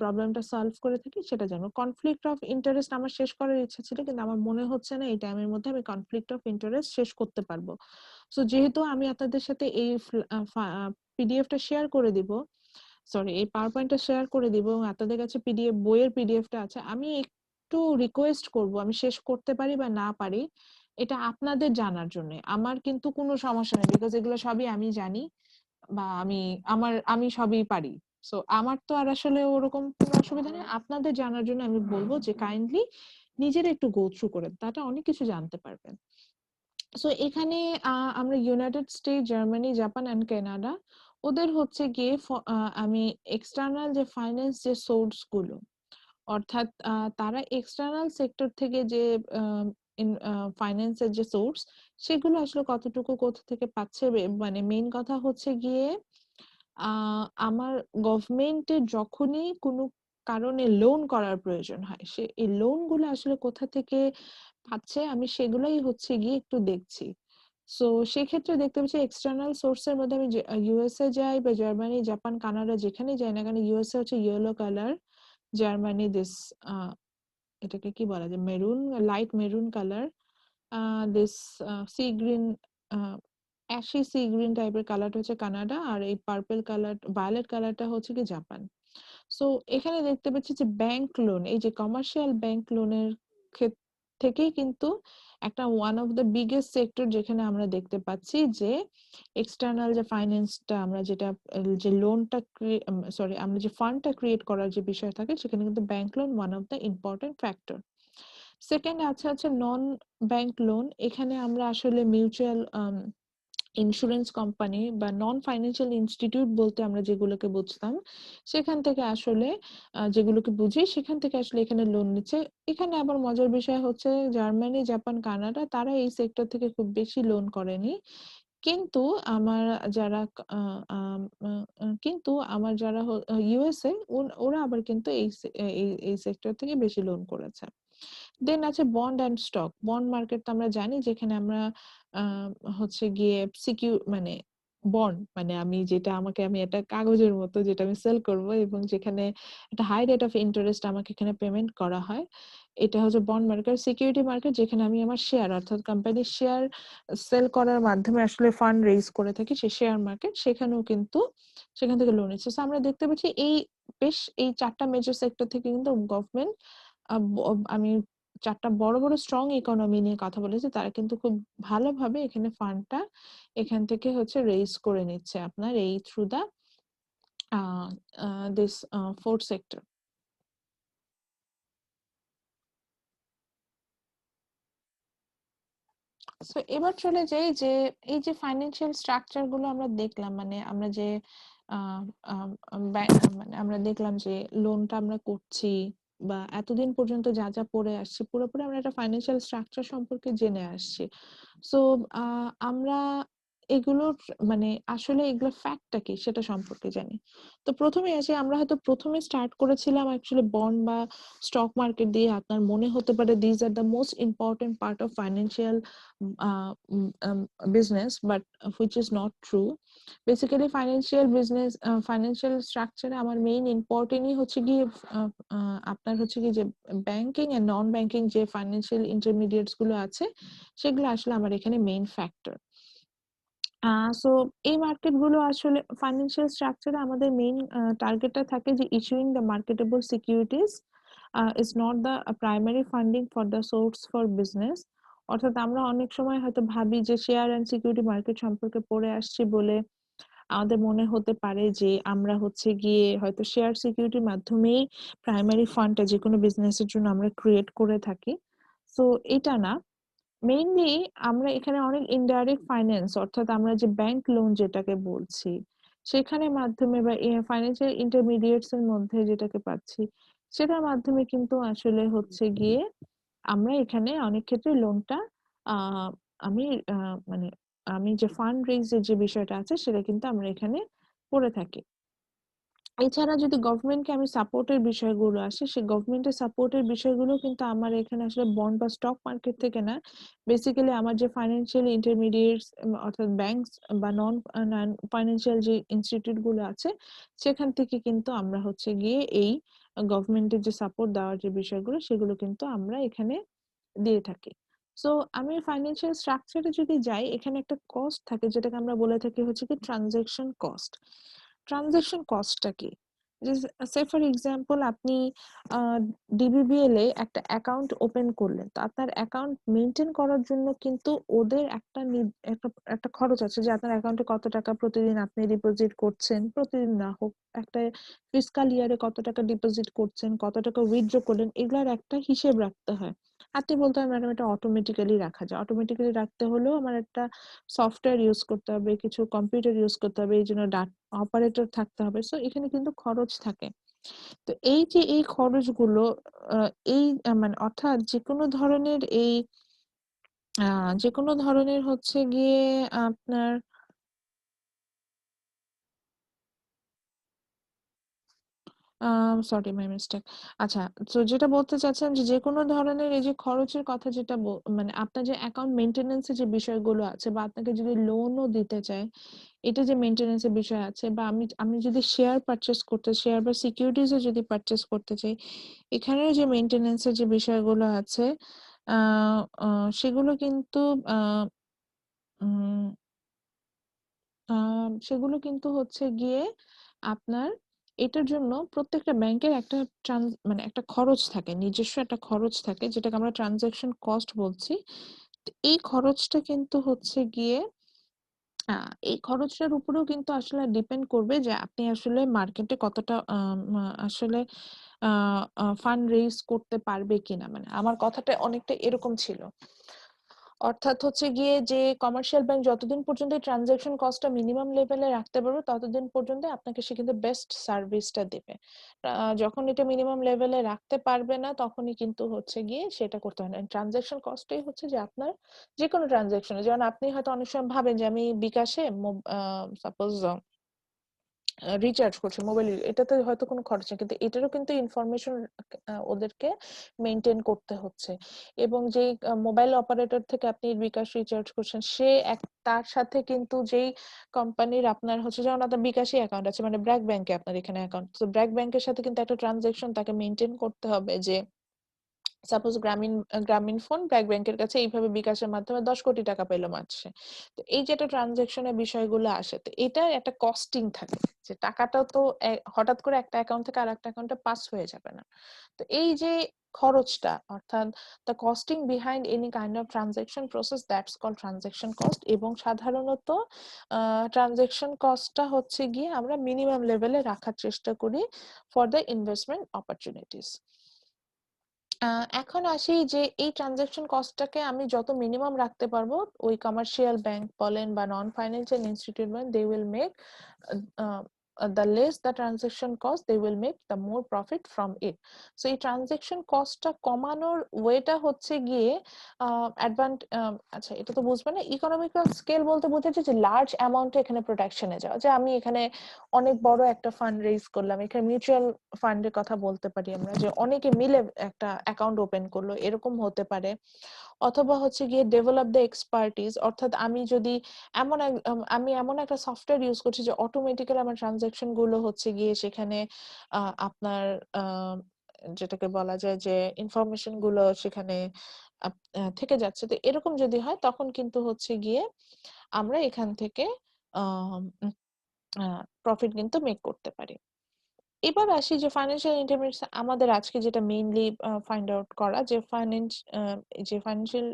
B: প্রবলেমটা সলভ করে থাকি সেটা জানবো। কনফ্লিক্ট অফ ইন্টারেস্ট আমার শেষ করার ইচ্ছা ছিল, কিন্তু আমার মনে হচ্ছে না এই টাইমের মধ্যে আমি কনফ্লিক্ট অফ ইন্টারেস্ট শেষ করতে পারবো। সো যেহেতু আমি আপনাদের সাথে এই পিডিএফটা শেয়ার করে দিব, সরি এই পাওয়ার পয়েন্টটা শেয়ার করে দিব এবং আপনাদের কাছে বইয়ের পিডিএফটা আছে, আমি একটু রিকোয়েস্ট করব, আমি শেষ করতে পারি বা না পারি এটা আপনাদের জানার জন্য। আমার কিন্তু কোনো সমস্যা নেই, বিকজ এগুলো সবই আমি জানি বা আমি সবই পারি। সো আমার তো আর আসলে ওরকম কোনো অসুবিধা নেই। আপনাদের জানার জন্য আমি বলবো যে কাইন্ডলি নিজেরা একটু গো থ্রু করেন, তাতে অনেক কিছু জানতে পারবেন। সো এখানে আমরা United State, Germany, Japan and Canada, ওদের হচ্ছে গিয়ে আমি এক্সটার্নাল যে ফাইন্যান্স যে সোর্স গুলো, অর্থাৎ তারা এক্সটার্নাল সেক্টর থেকে যে ফাইন্যান্সের যে সোর্স, সেগুলো আসলে কতটুকু কোথা থেকে পাচ্ছে, মানে মেইন কথা হচ্ছে গিয়ে আমার গভর্নমেন্টের যখনই কোনো কারণে লোন করার প্রয়োজন হয়, সে এই লোন গুলো আসলে কোথা থেকে পাচ্ছে আমি সেগুলোই হচ্ছে গিয়ে একটু দেখছি। সো সেক্ষেত্রে দেখতে পাচ্ছি এক্সটার্নাল সোর্সের মধ্যে আমি ইউএসএ যাই বা জার্মানি, জাপান, কানাডা যেখানে যাই না কেন, ইউএসএ হচ্ছে ইয়েলো কালার, জার্মানি দিস এটাকে কি বলা যায়, maroon, light maroon colour, this sea green, ashy sea green টাইপের কালারটা হচ্ছে কানাডা, আর এই পার্পল কালার, ভায়োলেট কালারটা হচ্ছে কি জাপান। সো এখানে দেখতে পাচ্ছি যে ব্যাংক লোন, এই যে কমার্শিয়াল ব্যাংক লোনের থেকেই কিন্তু একটা one of the biggest sector, যেখানে আমরা দেখতে পাচ্ছি যে এক্সটার্নাল যে ফাইন্যান্সটা আমরা যেটা যে লোনটা আমরা যে ফান্ডটা ক্রিয়েট করার যে বিষয় থাকে, সেখানে কিন্তু bank loan one of the important factor. Second আছে নন ব্যাংক লোন। এখানে আমরা আসলে মিউচুয়াল ইন্স্যুরেন্স কোম্পানি বা নন ফাইন্যান্সিয়াল ইনস্টিটিউট বলতে আমরা যেগুলোকে বুঝতাম, সেখান থেকে আসলে যেগুলোকে বুঝি সেখান থেকে আসলে এখানে লোন নিচ্ছে। এখানে আবার মজার বিষয় হচ্ছে জার্মানি, জাপান, কানাডা তারা এই সেক্টর থেকে খুব বেশি লোন করেনি, কিন্তু আমার যারা ইউএসএ, ওরা আবার কিন্তু এই সেক্টর থেকে বেশি লোন করেছে। দেন আছে bond and stock. Bond market তো আমরা জানি, যেখানে আমরা আহ, হচ্ছে গিয়ে মানে বন্ড মানে আমি একটা কাগজের মতো যেটা আমি সেল করব এবং যেখানে একটা হাই রেট অফ ইন্টারেস্ট আমাকে এখানে পেমেন্ট করা হয়, এটা হচ্ছে বন্ড মার্কেট। সিকিউরিটি মার্কেট, যেখানে আমি আমার শেয়ার অর্থাৎ কোম্পানির শেয়ার সেল করার মাধ্যমে আসলে ফান্ড রেজ করে থাকি, সেই শেয়ার মার্কেট, সেখানেও কিন্তু সেখান থেকে লোন নিচ্ছে। So আমরা দেখতে পাচ্ছি এই চারটা মেজর সেক্টর থেকে কিন্তু গভর্নমেন্ট, আমি চারটা বড় বড় স্ট্রং ইকোনমি নিয়ে কথা বলেছি, তারা কিন্তু খুব ভালোভাবে এখানে ফান্ডটা এখান থেকে হচ্ছে রেইজ করে নিচ্ছে আপনার এই through the this fourth sector. So এবার চলে যাই যে এই যে ফাইন্যান্সিয়াল স্ট্রাকচার গুলো আমরা দেখলাম, মানে আমরা যে আহ, আম, আম, মানে আমরা দেখলাম যে লোনটা আমরা করছি বা এতদিন পর্যন্ত যা যা পড়ে আসছি, পুরোপুরি আমরা একটা ফাইন্যান্সিয়াল স্ট্রাকচার সম্পর্কে জেনে আসছি। সো আমরা এগুলোর মানে আসলে এগুলো ফ্যাক্টটা কি সেটা সম্পর্কে জানি। তো প্রথমে আসি, আমরা হয়তো প্রথমে স্টার্ট করেছিলাম অ্যাকচুয়ালি বন্ড বা স্টক মার্কেট দিয়ে। আপনার মনে হতে পারে these are the most important part of financial business, but which is not true. Basically financial স্ট্রাকচারে আমার মেইন ইম্পর্টেন্টই হচ্ছে গিয়ে আপনার হচ্ছে কি যে ব্যাংকিং এন্ড নন ব্যাংকিং যে ফাইন্যান্সিয়াল ইন্টারমিডিয়েটস গুলো আছে, সেগুলো আসলে আমার এখানে মেইন ফ্যাক্টর। সো এই মার্কেট গুলো আসলে ফাইন্যান্সিয়াল স্ট্রাকচারে আমাদের মেইন টার্গেটটা থাকে যে issuing the marketable securities is not the primary funding for the source for business. অর্থাৎ আমরা অনেক সময় হয়তো ভাবি যে শেয়ার এন্ড সিকিউরিটি মার্কেট সম্পর্কে পড়ে আসছি বলে আমাদের মনে হতে পারে যে আমরা হচ্ছে গিয়ে হয়তো শেয়ার সিকিউরিটির মাধ্যমেই প্রাইমারি ফান্ডটা যে কোনো বিজনেসের জন্য আমরা ক্রিয়েট করে থাকি। সো এটা না, মেইনলি আমরা এখানে অনেক ইনডাইরেক্ট ফাইন্যান্স অর্থাৎ আমরা যে ব্যাংক লোন যেটাকে বলছি, সেখানে মাধ্যমে বা ফাইন্যান্সিয়াল ইন্টারমিডিয়েটস এর মধ্যে যেটাকে পাচ্ছি, সেটার মাধ্যমে কিন্তু আসলে হচ্ছে গিয়ে আমরা এখানে অনেক ক্ষেত্রে লোনটা আহ আমি মানে আমি যে ফান্ড রেইজের যে বিষয়টা আছে সেটা কিন্তু আমরা এখানে করে থাকি। এছাড়া যদি গভর্নমেন্টকে আমি সাপোর্টের বিষয়গুলো আসে, সেই গভর্নমেন্টের সাপোর্টের বিষয়গুলো কিন্তু আমার এখানে আসলে বন্ড বা স্টক মার্কেট থেকে না, বেসিক্যালি আমার যে ফাইন্যান্সিয়াল ইন্টারমিডিয়েটস অর্থাৎ ব্যাংকস বা নন ফাইন্যান্সিয়াল যে ইনস্টিটিউট গুলো আছে সেখান থেকে কিন্তু আমরা হচ্ছে গিয়ে এই গভর্নমেন্টের যে সাপোর্ট দেওয়ার যে বিষয়গুলো সেগুলো কিন্তু আমরা এখানে দিয়ে থাকি। সো আমি ফাইন্যান্সিয়াল স্ট্রাকচারে যদি যাই, এখানে একটা কস্ট থাকে যেটাকে আমরা বলে থাকি হচ্ছে কি ট্রানজাকশন কস্ট। ট্রানজাকশন কস্টটা কি? সে ফর এক্সাম্পল আপনি ডিবিবিএল এ একটা অ্যাকাউন্ট ওপেন করলেন, তো আপনার অ্যাকাউন্ট মেনটেন করার জন্য কিন্তু ওদের একটা একটা খরচ আছে যে আপনার অ্যাকাউন্টে কত টাকা প্রতিদিন আপনি ডিপোজিট করছেন, প্রতিদিন না হোক একটা ফিসকাল ইয়ারে কত টাকা ডিপোজিট করছেন, কত টাকা উইথড্র করলেন, এগুলার একটা হিসেব রাখতে হয়। আপনি বলতে হয় ম্যাডাম এটা অটোমেটিক্যালি রাখা যায়, অটোমেটিক্যালি রাখতে হলেও আমার একটা সফটওয়্যার ইউজ করতে হবে, কিছু কম্পিউটার ইউজ করতে হবে, এই জন্য অপারেটর থাকতে হবে। সো এখানে কিন্তু খরচ থাকে। তো এই যে এই খরচগুলো এই মানে অর্থাৎ যে কোনো ধরনের হচ্ছে গিয়ে আপনার সরি মাই মিস্টেক। আচ্ছা, তো যেটা বলতে চাচ্ছেন যে যেকোনো ধরনের এই যে খরচের কথা যেটা মানে আপনার যে অ্যাকাউন্ট মেইনটেনেন্স এর যে বিষয়গুলো আছে বা আপনাকে যদি লোনও দিতে চায়, এটা যে মেইনটেনেন্স এর বিষয় আছে, বা আমি যদি শেয়ার বা সিকিউরিটিজ ও যদি পারচেজ করতে চাই, এখানেও যে মেইনটেনেন্স এর যে বিষয়গুলো আছে সেগুলো কিন্তু আহ উম সেগুলো কিন্তু হচ্ছে গিয়ে আপনার এটার জন্য প্রত্যেকটা ব্যাংকের একটা মানে একটা খরচ থাকে, নিজস্ব একটা খরচ থাকে যেটাকে আমরা ট্রানজাকশন কস্ট বলছি। তো এই খরচটা কিন্তু হচ্ছে গিয়ে এই খরচটার উপরেও কিন্তু আসলে ডিপেন্ড করবে যে আপনি আসলে মার্কেটে কতটা আসলে ফান্ড রেইজ করতে পারবে কিনা। মানে আমার কথাটা অনেকটা এরকম ছিল, অর্থাৎ হচ্ছে গিয়ে যে কমার্শিয়াল ব্যাংক যতদিন পর্যন্ত ট্রানজাকশন কস্টটা মিনিমাম লেভেলে রাখতে পারবে ততদিন পর্যন্ত আপনাকে সে কিন্তু বেস্ট সার্ভিসটা দেবে। যখন এটা মিনিমাম লেভেলে রাখতে পারবে না তখনই কিন্তু হচ্ছে গিয়ে সেটা করতে হয় না। ট্রানজাকশন কস্টটাই হচ্ছে যে আপনার যে কোনো ট্রানজাকশনে, যেমন আপনি হয়তো অনেক সময় ভাবেন যে আমি বিকাশে সাপোজ রিচার্জ করছে মোবাইল, এটাতে হয়তো কোনো খরচ নেই, কিন্তু এটারও কিন্তু ইনফরমেশন ওদেরকে মেনটেন করতে হচ্ছে। এবং যে মোবাইল অপারেটর থেকে আপনি বিকাশ রিচার্জ করছেন সে তার সাথে কিন্তু যেই কোম্পানির আপনার হচ্ছে, যেমন আপনার বিকাশী অ্যাকাউন্ট আছে মানে ব্র্যাক ব্যাংকে আপনার এখানে অ্যাকাউন্ট, তো ব্র্যাক ব্যাংকের সাথে কিন্তু একটা ট্রানজাকশন তাকে মেনটেন করতে হবে যে সাপোজ গ্রামীণ ফোন ব্র্যাক ব্যাংকের কাছে এইভাবে বিকাশের মাধ্যমে 10 কোটি টাকা পেলো মাসে। তো এই যে একটা ট্রানজাকশনের বিষয়গুলো আসে, তো এটা একটা কস্টিং থাকে যে টাকাটাও তো হঠাৎ করে একটা অ্যাকাউন্ট থেকে আরেকটা অ্যাকাউন্টে পাস হয়ে যাবে না। তো এই যে খরচটা, অর্থাৎ the costing behind any kind of transaction process, that's called transaction cost. এবং সাধারণত ট্রানজাকশন কস্টটা হচ্ছে গিয়ে আমরা মিনিমাম লেভেলে রাখার চেষ্টা করি ফর দ্য ইনভেস্টমেন্ট অপরচুনিটিস। এখন আসি যে এই ট্রানজাকশন কস্টটাকে আমি যত মিনিমাম রাখতে পারবো, ওই কমার্শিয়াল ব্যাংক বলেন বা নন ফাইন্যান্সিয়াল ইনস্টিটিউট বলেন, they will make the less the transaction cost, they will make the more profit from it. So এই ট্রানজাকশন কস্টটা কমানোর ওয়েটা হচ্ছে গিয়ে আচ্ছা এটা তো বুঝবে না, ইকোনমিক্যাল স্কেল বলতে বোঝাচ্ছে যে লার্জ অ্যামাউন্টে এখানে প্রোটেকশনে যাওয়া, যে আমি এখানে অনেক বড় একটা ফান্ড রেইজ করলাম, এখানে মিউচুয়াল ফান্ডের কথা বলতে পারি আমরা, যে অনেকে মিলে একটা অ্যাকাউন্ট ওপেন করলো, এরকম হতে পারে। অথবা হচ্ছে গিয়ে ডেভেলপ দ্য এক্সপার্টিস, অর্থাৎ আমি এমন একটা সফটওয়্যার ইউজ করছি যে অটোমেটিক্যালি আমার ট্রানজাকশন গুলো হচ্ছে গিয়ে সেখানে আপনার যেটাকে বলা যায় যে ইনফরমেশন গুলো সেখানে থেকে যাচ্ছে। তো এরকম যদি হয় তখন কিন্তু হচ্ছে গিয়ে আমরা এখান থেকে প্রফিট কিন্তু মেক করতে পারি। এবার আসি যে ফাইন্যান্সিয়াল ইন্টারমিডিয়েটস আমাদের আজকে যেটা মেইনলি ফাইন্ড আউট করা, যে ফাইন্যান্সিয়াল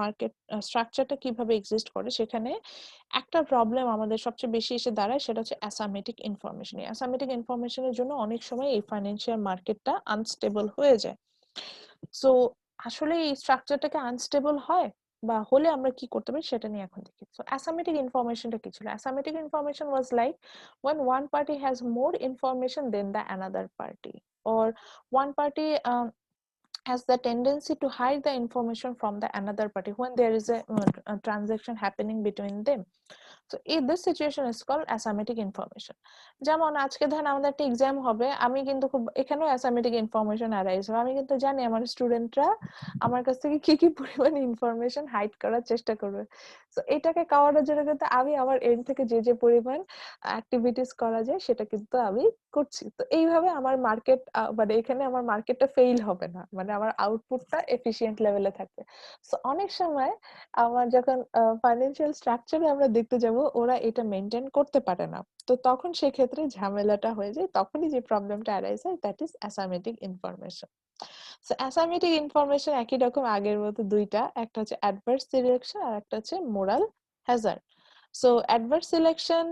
B: মার্কেট স্ট্রাকচারটা কিভাবে এক্সিস্ট করে, সেখানে একটা প্রবলেম আমাদের সবচেয়ে বেশি এসে দাঁড়ায়, সেটা হচ্ছে অ্যাসামেটিক ইনফরমেশন। এই অ্যাসামেটিক ইনফরমেশনের জন্য অনেক সময় এই ফাইন্যান্সিয়াল মার্কেটটা আনস্টেবল হয়ে যায়। সো আসলে এই স্ট্রাকচারটাকে আনস্টেবল হয় বা হলে আমরা কি করতে পারি সেটা নিয়ে এখন দেখি। সো অ্যাসামেটিক ইনফরমেশনটা কি ছিল? Asymmetric information was like when one party has more information than the another party, or one party has the tendency to hide the information from the another party when there is a transaction happening between them. So in this situation is called asymmetric information. যেমন আজকে ধরেন আমাদের একটা এক্সাম হবে, আমি কিন্তু খুব এখানেও asymmetric information অ্যারাইজ হবে। আমি কিন্তু জানি আমার স্টুডেন্টরা আমার কাছ থেকে কি কি পরিমাণ ইনফরমেশন হাইড করার চেষ্টা করবে। তো এটাকে কাভারের জন্য কিন্তু আমি আমার এন্ড থেকে যে পরিমাণ অ্যাক্টিভিটিস করা যায় সেটা কিন্তু আমি করছি। তো এইভাবে আমার মার্কেট মানে এখানে আমার মার্কেটটা ফেইল হবে না, মানে আমার আউটপুটটা এফিশিয়েন্ট লেভেলে থাকবে। সো অনেক সময় আমার যখন ফাইন্যান্সিয়াল স্ট্রাকচারে আমরা দেখতে যাব ওরা এটা মেনটেন করতে পারে না, তো তখন সেক্ষেত্রে ঝামেলাটা হয়ে যায়, তখনই যে প্রবলেমটা অ্যারাইজ হয় that is asymmetric information. So asymmetric information একই রকম আগের মতো দুইটা, একটা হচ্ছে অ্যাডভার্স সিলেকশন আর একটা হচ্ছে moral hazard. So adverse selection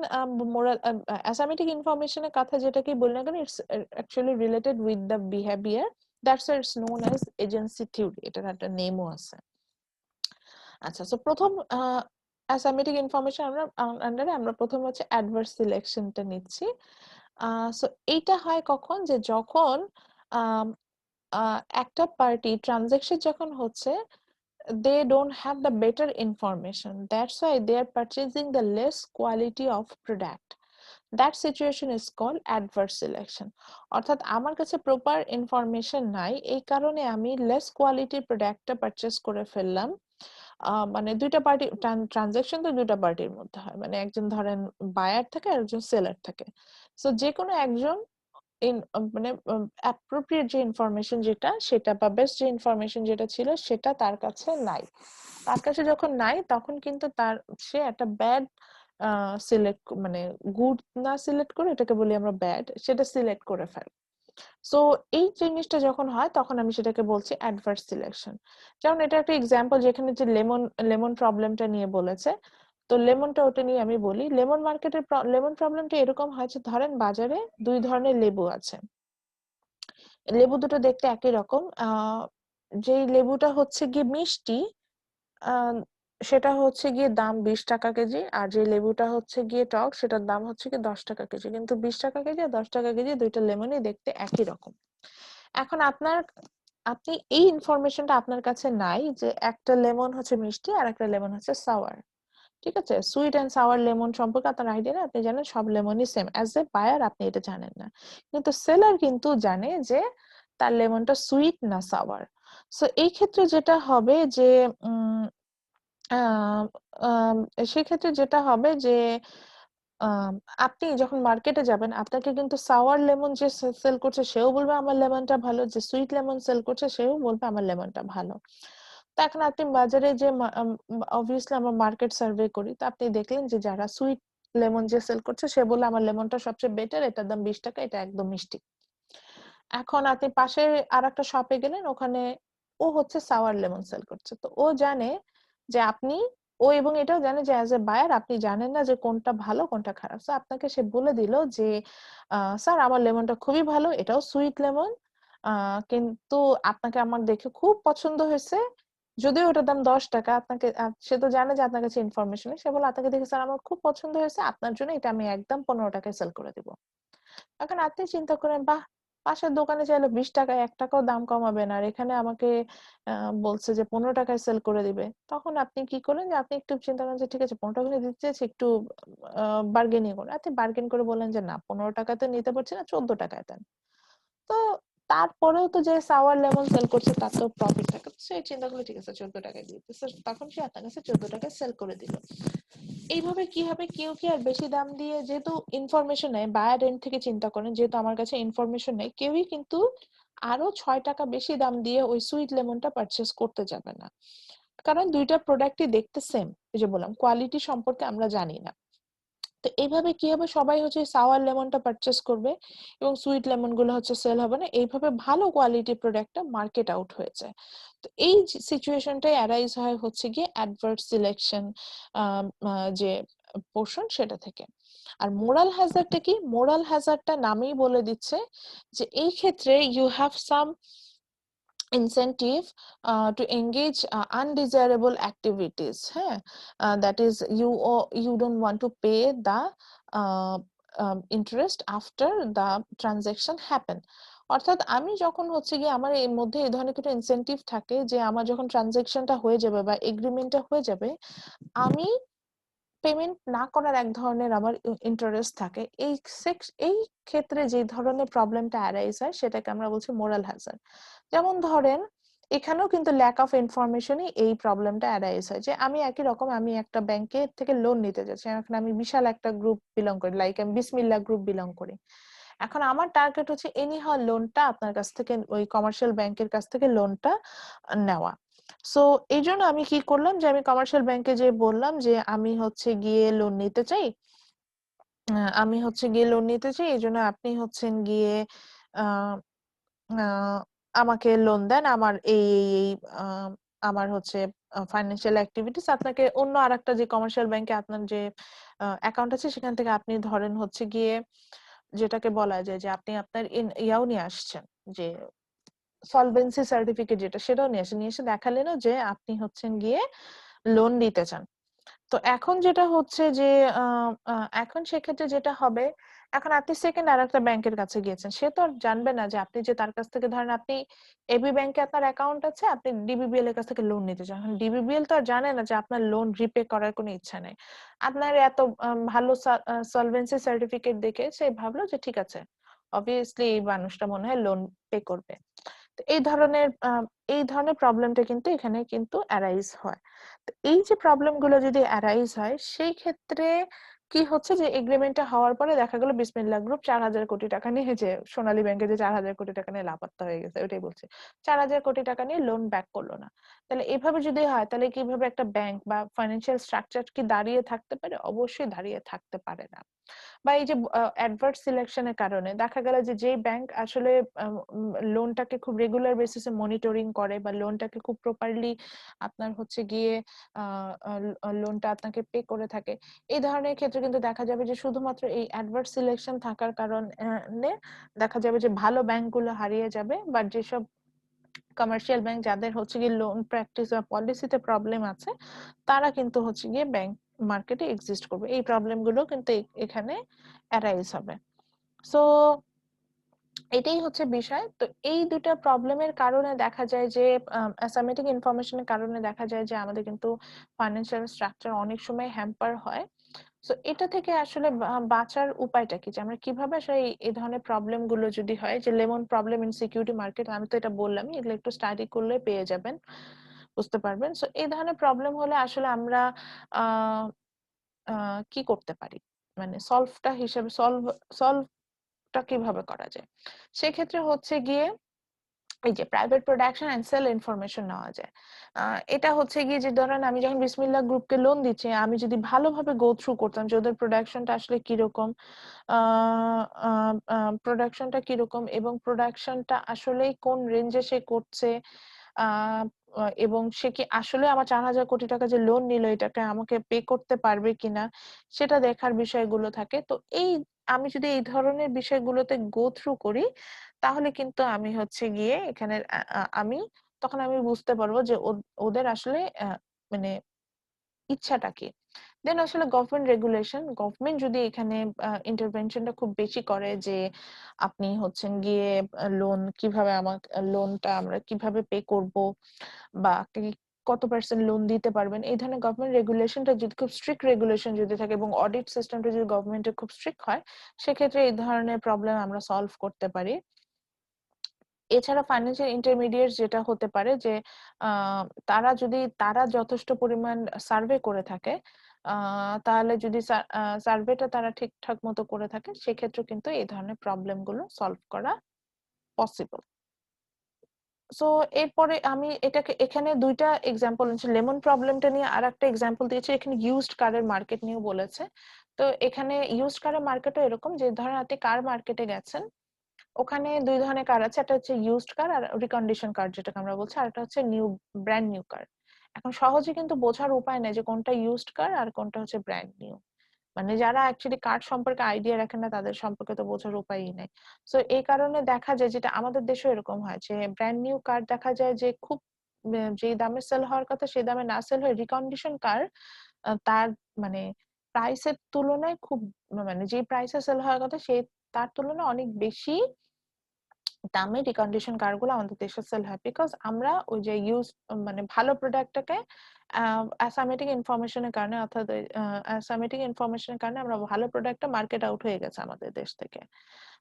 B: moral asymmetric ইনফরমেশনের কথা যেটাকে বলি না কেন, it's actually related with the behaviour, that's it's known as agency theory, এটার একটা নেমও আছে। আচ্ছা, সো প্রথম অ্যাসামেটিক ইনফরমেশন আমরা আন্ডারে আমরা প্রথম হচ্ছে অ্যাডভার্স সিলেকশনটা নিচ্ছি। সো এইটা হয় কখন, যে যখন একটা পার্টি ট্রানজাকশন যখন হচ্ছে they don't have the better information, that's why they are purchasing the less quality of product. That situation is called adverse selection. অর্থাৎ আমার কাছে প্রপার ইনফরমেশন নাই, এই কারণে আমি লেস কোয়ালিটির প্রোডাক্টটা পারচেজ করে ফেললাম। মানে দুইটা পার্টি ট্রানজাকশন তো দুইটা পার্টির মধ্যে হয়, মানে একজন ধরেন বায়ার থাকে আর একজন সেলার থাকে। সো যে কোনো একজন মানে অ্যাপ্রোপ্রিয়েট যে ইনফরমেশন যেটা সেটা বা বেস্ট যে ইনফরমেশন যেটা ছিল সেটা তার কাছে নাই। তার কাছে যখন নাই তখন কিন্তু সে একটা ব্যাড সিলেক্ট, মানে গুড না সিলেক্ট করে এটাকে বলি আমরা ব্যাড, সেটা সিলেক্ট করে ফেলে। সো এই জিনিসটা যখন হয় তখন আমি সেটাকে বলছি অ্যাডভার্স সিলেকশন। যেমন এটা একটা এক্সাম্পল, যেখানে যে লেমন প্রবলেমটা নিয়ে বলেছে, তো লেমনটা ওটা নিয়ে আমি বলি। লেমন প্রবলেমটা এরকম হয় যে ধরেন বাজারে দুই ধরনের লেবু আছে, লেবু দুটো দেখতে একই রকম, যেই লেবুটা হচ্ছে গিয়ে মিষ্টি সেটা হচ্ছে গিয়ে দাম 20 টাকা কেজি, আর যে লেবুটা হচ্ছে গিয়ে টক সেটার দাম হচ্ছে গিয়ে 10 টাকা কেজি। কিন্তু 20 টাকা কেজি আর 10 টাকা কেজি দুইটা লেমনই দেখতে একই রকম। এখন আপনি এই ইনফরমেশনটা আপনার কাছে নাই যে একটা লেমন হচ্ছে মিষ্টি আর একটা লেমন হচ্ছে সাওয়ার। ঠিক আছে, সুইট এন্ড সাওয়ার লেমন সম্পর্কে আপনার আইডিয়া নেই, আপনি জানেন সব লেমনই সেম, অ্যাজ এ বায়ার আপনি এটা জানেন না, কিন্তু সেলার কিন্তু জানে যে তার লেমনটা সুইট না সাওয়ার। সো এই ক্ষেত্রে যেটা হবে যে সেক্ষেত্রে যেটা হবে যে আপনি যখন মার্কেটে যাবেন আপনাকে কিন্তু সাওয়ার লেমন যে সেল করছে সেও বলবে আমার লেমনটা ভালো, যে সুইট লেমন সেল করছে সেও বলবে আমার লেমনটা ভালো। তো এখন আপনি বাজারে যে অবভিয়াসলি আমরা মার্কেট সার্ভে করি, তো আপনি দেখলেন যে যারা সুইট লেমন যে সেল করছে সে বলে আমার লেমনটা সবচেয়ে বেটার, এটার দাম 20 টাকা, এটা একদম মিষ্টি। এখন আপনি পাশে আর একটা শপে গেলেন, ওখানে ও হচ্ছে সাওয়ার লেমন সেল করছে, তো ও জানে যে এবং এটাও জানে যে অ্যাজ এ বায়ার আপনি জানেন না যে কোনটা ভালো কোনটা খারাপ। তো আপনাকে সে বলে দিল যে স্যার আমার লেমনটা খুবই ভালো, এটাও সুইট লেমন, কিন্তু আপনাকে আমার দেখে খুব পছন্দ হয়েছে, যদিও ওটার দাম 10 টাকা। আপনাকে সে তো জানে যে আপনার কাছে ইনফরমেশন নেই, সে বলে আপনাকে দেখে স্যার আমার খুব পছন্দ হয়েছে, আপনার জন্য এটা আমি একদম 15 টাকায় সেল করে দিব। এখন আপনি চিন্তা করেন, বাহ, পাশের দোকানে চাইলে 20 টাকায় 1 টাকাও দাম কমাবে না, আর এখানে আমাকে বলছে যে 15 টাকায় সেল করে দিবে। তখন আপনি কি করলেন যে আপনি একটু চিন্তা করেন যে ঠিক আছে 15 টাকা দিতে চাইছি, একটু বার্গেনিং করুন। আপনি বার্গেন করে বলেন যে না 15 টাকাতে নিতে পারছি না, 14 টাকায় দেন। তো তারপরেও তো যে সাওয়ার লেমন সেল করছে তার তো প্রফিট থাকে, সেই চিন্তা করলে ঠিক আছে 14 টাকায় দিতে, তখন সে আপনার কাছে 14 টাকায় সেল করে দিল। এইভাবে কি হবে, কেউ কি আর বেশি দাম দিয়ে, যেহেতু ইনফরমেশন নেই, বায়ার এন্ড থেকে চিন্তা করেন, যেহেতু আমার কাছে ইনফরমেশন নেই, কেউই কিন্তু আরো 6 টাকা বেশি দাম দিয়ে ওই সুইট লেমনটা পারচেজ করতে যাবে না, কারণ দুইটা প্রোডাক্টই দেখতে সেম। এই যে বললাম কোয়ালিটি সম্পর্কে আমরা জানি না। তো এইভাবে কি হবে, সবাই হচ্ছে সাওয়ার লেমনটা পারচেজ করবে এবং সুইট লেমন গুলো হচ্ছে সেল হবে না, এইভাবে ভালো কোয়ালিটি প্রোডাক্টটা মার্কেট আউট হয়ে যায়। তো এই সিচুয়েশনটাই অ্যারাইজ হয় হচ্ছে গিয়ে অ্যাডভার্স সিলেকশন যে পোর্শন সেটা থেকে। আর মোরাল হ্যাজার্ডটা কি, মোরাল হ্যাজার্ডটা নামেই বলে দিচ্ছে যে এই ক্ষেত্রে you have some incentive to engage undesirable activities, হ্যাঁ, that is you don't want to pay the uh, interest after the transaction happen. অর্থাৎ আমি যখন হচ্ছে গিয়ে আমার এর মধ্যে এই ধরনের কিছু ইনসেনটিভ থাকে যে আমার যখন ট্রানজাকশনটা হয়ে যাবে বা এগ্রিমেন্টটা হয়ে যাবে, আমি পেমেন্ট না করার এক ধরনের আমার ইন্টারেস্ট থাকে। এই ক্ষেত্রে যে ধরনের প্রবলেমটা অ্যারাইজ হয় সেটাকে আমরা বলছি মোরাল হ্যাজার্ড। যেমন ধরেন এখানেও কিন্তু ল্যাক অফ ইনফরমেশনই এই প্রবলেমটা অ্যারাইজ হয়, যে আমি একই রকম আমি একটা ব্যাংকে থেকে লোন নিতে যাচ্ছি, এখন আমি বিশাল একটা গ্রুপ বিলং করি, লাইক আমি বিসমিল্লাহ গ্রুপ বিলং করি। এখন আমার টার্গেট হচ্ছে এনি হাউ লোনটা আপনার কাছ থেকে, ওই কমার্শিয়াল ব্যাংকের কাছ থেকে লোনটা নেওয়া। সো এই জন্য আমি কি করলাম যে আমি কমার্শিয়াল ব্যাংকে যে বললাম যে আমি হচ্ছে গিয়ে লোন নিতে চাই, আমি হচ্ছে গিয়ে লোন নিতে চাই, এই জন্য আপনি হচ্ছেন গিয়ে আহ আহ, আমাকে লোন দেন, আমার এই আমার হচ্ছে ফাইন্যান্সিয়াল অ্যাক্টিভিটিস, আপনাকে অন্য আরেকটা যে কমার্শিয়াল ব্যাংকে আপনার যে অ্যাকাউন্ট আছে সেখান থেকে আপনি ধরেন হচ্ছে গিয়ে যেটাকে বলা যায় যে আপনি আপনার ইয়াও নিয়ে আসছেন, যে সলভেন্সি সার্টিফিকেট যেটা, সেটাও নিয়ে এসে দেখালেনও যে আপনি হচ্ছেন গিয়ে লোন নিতে চান। তো এখন যেটা হচ্ছে যে এখন সেক্ষেত্রে যেটা হবে, এখন আপনি সেকেন্ড আর একটা ব্যাংকের কাছে গিয়েছেন, সে তো আর জানবে না যে আপনি যে তার কাছ থেকে, ধরেন আপনি এবি ব্যাংকে আপনার অ্যাকাউন্ট আছে, আপনি ডিবিবিএল এর কাছ থেকে লোন নিতে চান, এখন ডিবিবিএল তো আর জানে না যে আপনার লোন রিপে করার কোনো ইচ্ছা নেই। আপনার এত ভালো সলভেন্সি সার্টিফিকেট দেখে সে ভাবলো যে ঠিক আছে, অবভিয়াসলি এই মানুষটা মনে হয় লোন পে করবে। তো এই ধরনের প্রবলেমটা কিন্তু এখানে কিন্তু অ্যারাইজ হয়। তো এই যে প্রবলেম গুলো যদি অ্যারাইজ হয়, সেই ক্ষেত্রে কি হচ্ছে যে এগ্রিমেন্টটা হওয়ার পরে দেখা গেল বিসমিল্লাহ গ্রুপ 4,000 কোটি টাকা নিয়ে, যে সোনালী ব্যাংকে যে 4,000 কোটি টাকা নিয়ে লাপাত্তা হয়ে গেছে, ওটাই বলছে, 4,000 কোটি টাকা নিয়ে লোন ব্যাক করলো না। তাহলে এভাবে যদি হয়, তাহলে কিভাবে একটা ব্যাংক বা ফাইন্যান্সিয়াল স্ট্রাকচার কি দাঁড়িয়ে থাকতে পারে? অবশ্যই দাঁড়িয়ে থাকতে পারে না। বা এই যে অ্যাডভার্স সিলেকশনের কারণে দেখা গেল যে যেই ব্যাংক আসলে লোনটাকে খুব রেগুলার বেসিসে মনিটরিং করে বা লোনটাকে খুব প্রপারলি আপনার হচ্ছে গিয়ে লোনটা আপনাকে পে করে থাকে, এই ধরনের ক্ষেত্রে কিন্তু দেখা যাবে যে শুধুমাত্র এই অ্যাডভার্স সিলেকশন থাকার কারণে দেখা যাবে যে ভালো ব্যাংকগুলো হারিয়ে যাবে, বাট যেসব কমার্শিয়াল ব্যাংক যাদের হচ্ছে গিয়ে লোন প্র্যাকটিস বা পলিসিতে প্রবলেম আছে, তারা কিন্তু হচ্ছে গিয়ে ব্যাংক মার্কেটে এক্সিস্ট করবে। এই প্রবলেম গুলো কিন্তু এখানে অ্যারাইজ হবে। সো এটাই হচ্ছে বিষয়। তো এই দুটা প্রবলেমের কারণে দেখা যায় যে অ্যাসাইমেটিক ইনফরমেশনের কারণে দেখা যায় যে আমাদের কিন্তু ফাইন্যান্সিয়াল স্ট্রাকচার অনেক সময় হ্যাম্পার হয়। সো এটা থেকে আসলে বাঁচার উপায়টা কি, যে আমরা কিভাবে আসলে এই ধরনের প্রবলেম গুলো যদি হয়, যে lemon problem in security market, আমি তো এটা বললামই, এগুলো একটু স্টাডি করলে পেয়ে যাবেন, বুঝতে পারবেন। সো এই ধরনের প্রবলেম হলে আসলে আমরা আহ কি করতে পারি, মানে সলভটা কিভাবে করা যায়, সেক্ষেত্রে হচ্ছে গিয়ে এই যে private production and sale information নেওয়া যায়। এটা হচ্ছে গিয়ে যে ধরেন আমি যখন বিসমিল্লাহ গ্রুপকে লোন দিচ্ছি, আমি যদি ভালোভাবে গো থ্রু করতাম যে ওদের প্রোডাকশনটা আসলে কিরকম, প্রোডাকশনটা কিরকম এবং প্রোডাকশনটা আসলে কোন রেঞ্জে সে করছে, এবং সে কি আসলে আমার 4,000 কোটি টাকা যে লোন নিল এটাকে আমাকে পে করতে পারবে কিনা, সেটা দেখার বিষয়গুলো থাকে। তো আমি যদি এই ধরনের বিষয়গুলোতে গো থ্রু করি, তাহলে কিন্তু আমি হচ্ছে গিয়ে এখানে তখন আমি বুঝতে পারবো যে ওদের আসলে মানে ইচ্ছাটা কি। দেন আসলে গভর্নমেন্ট যদি এখানে ইন্টারভেনশনটা খুব বেশি করে, যে আপনি হচ্ছেন গিয়ে কিভাবে লোনটা আমরা কিভাবে পে করব, বা কত পার্সেন্ট লোন দিতে পারবেন, এই ধরনের গভর্নমেন্ট রেগুলেশনটা যদি খুব স্ট্রিক্ট রেগুলেশন যদি থাকে এবং অডিট সিস্টেমটা যদি গভর্নমেন্টের খুব স্ট্রিক্ট হয়, সেক্ষেত্রে এই ধরনের প্রবলেম আমরা সলভ করতে পারি। এছাড়া ফাইন্যান্সিয়াল ইন্টারমিডিয়েট যেটা হতে পারে যে তারা যথেষ্ট পরিমাণ সার্ভে করে থাকে, তাহলে যদি সার্ভেটা তারা ঠিকঠাক মতো করে থাকে, সেক্ষেত্রে কিন্তু এই ধরনের প্রবলেম গুলো সলভ করা পসিবল। সো এরপরে আমি এখানে দুইটা এক্সাম্পল আছে, লেমন প্রবলেমটা নিয়ে আর একটা এক্সাম্পল দিয়েছে, এখানে ইউজড কারের মার্কেট নিয়েও বলেছে। তো এখানে ইউজড কারের মার্কেটও এরকম, যে ধরেন আপনি কার মার্কেটে গেছেন, ওখানে দুই ধরনের কার আছে, একটা হচ্ছে ইউজড কার আর রিকন্ডিশন কার যেটাকে আমরা বলছি, আর একটা হচ্ছে ব্র্যান্ড নিউ কার। এখন সহজে কিন্তু বোঝার উপায় নেই যে কোনটা ইউজড কার আর কোনটা হচ্ছে ব্র্যান্ড নিউ। মানে যারা অ্যাকচুয়ালি কার্ড সম্পর্কে আইডিয়া রাখেন না তাদের সম্পর্কে তো বোঝার উপায়ই নেই। সো এই কারণে দেখা যায় যেটা আমাদের দেশেও এরকম হয় যে ব্র্যান্ড নিউ কার দেখা যায় যে খুব যে দামে সেল হওয়ার কথা সেই দামে না সেল হয়ে রিকন্ডিশন কার তার মানে প্রাইসের তুলনায় খুব মানে যে প্রাইসে সেল হওয়ার কথা সেই তার তুলনায় অনেক বেশি দামে রিকন্ডিশন কার গুলো আমাদের দেশে সেল হয় বিকজ আমরা ওই যে ইউজ মানে ভালো প্রোডাক্টটাকে অ্যাসামেটিক ইনফরমেশনের কারণে অর্থাৎ অ্যাসামেটিক ইনফরমেশনের কারণে আমরা ভালো প্রোডাক্টটা মার্কেট আউট হয়ে গেছে আমাদের দেশ থেকে।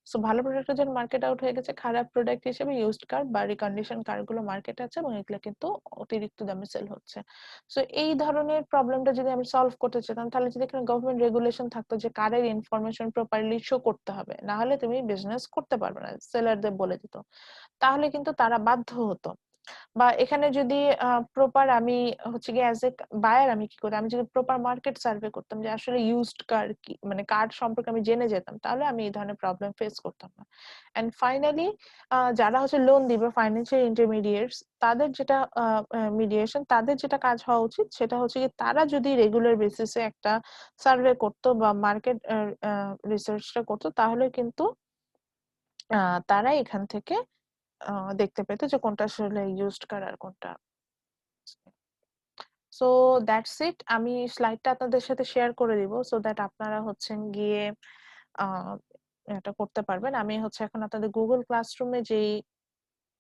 B: সো ভালো প্রোডাক্টটা যখন মার্কেট আউট হয়ে গেছে খারাপ প্রোডাক্ট হিসেবে ইউজড কার বা রিকন্ডিশন কার গুলো মার্কেটে আছে এবং এগুলো কিন্তু অতিরিক্ত দামে সেল হচ্ছে। সো এই ধরনের প্রবলেমটা যদি আমি সলভ করতে চাইতাম তাহলে যদি এখানে গভর্নমেন্ট রেগুলেশন থাকতো যে কারের ইনফরমেশন প্রপারলি শো করতে হবে, না হলে তুমি বিজনেস করতে পারবে না, সেলারদের বলে দিত, তাহলে কিন্তু তারা বাধ্য হতো। বা এখানে যদি প্রপার আমি হচ্ছে গিয়ে অ্যাজ এ বায়ার আমি কি করি, আমি যদি প্রপার মার্কেট সার্ভে করতাম যে আসলে ইউজড কার কি মানে কার্ড সম্পর্কে আমি জেনে যেতাম তাহলে আমি এই ধরনের প্রবলেম ফেস করতাম না। এন্ড ফাইনালি যারা হচ্ছে লোন দিবে ফাইন্যান্সিয়াল ইন্টারমিডিয়েটস তাদের যেটা মিডিয়েশন তাদের যেটা কাজ হওয়া উচিত সেটা হচ্ছে কি তারা যদি রেগুলার বেসিসে একটা সার্ভে করতো বা মার্কেট রিসার্চটা করতো তাহলে কিন্তু তারা এখান থেকে দেখতে পেত যে কোনটা আসলে ইউজড কার আর কোনটা। সো দ্যাটস ইট, আমি স্লাইডটা আপনাদের সাথে শেয়ার করে দিব সো দ্যাট আপনারা হচ্ছেন গিয়ে এটা করতে পারবেন। আমি হচ্ছে এখন আপনাদের গুগল ক্লাসরুমে যেই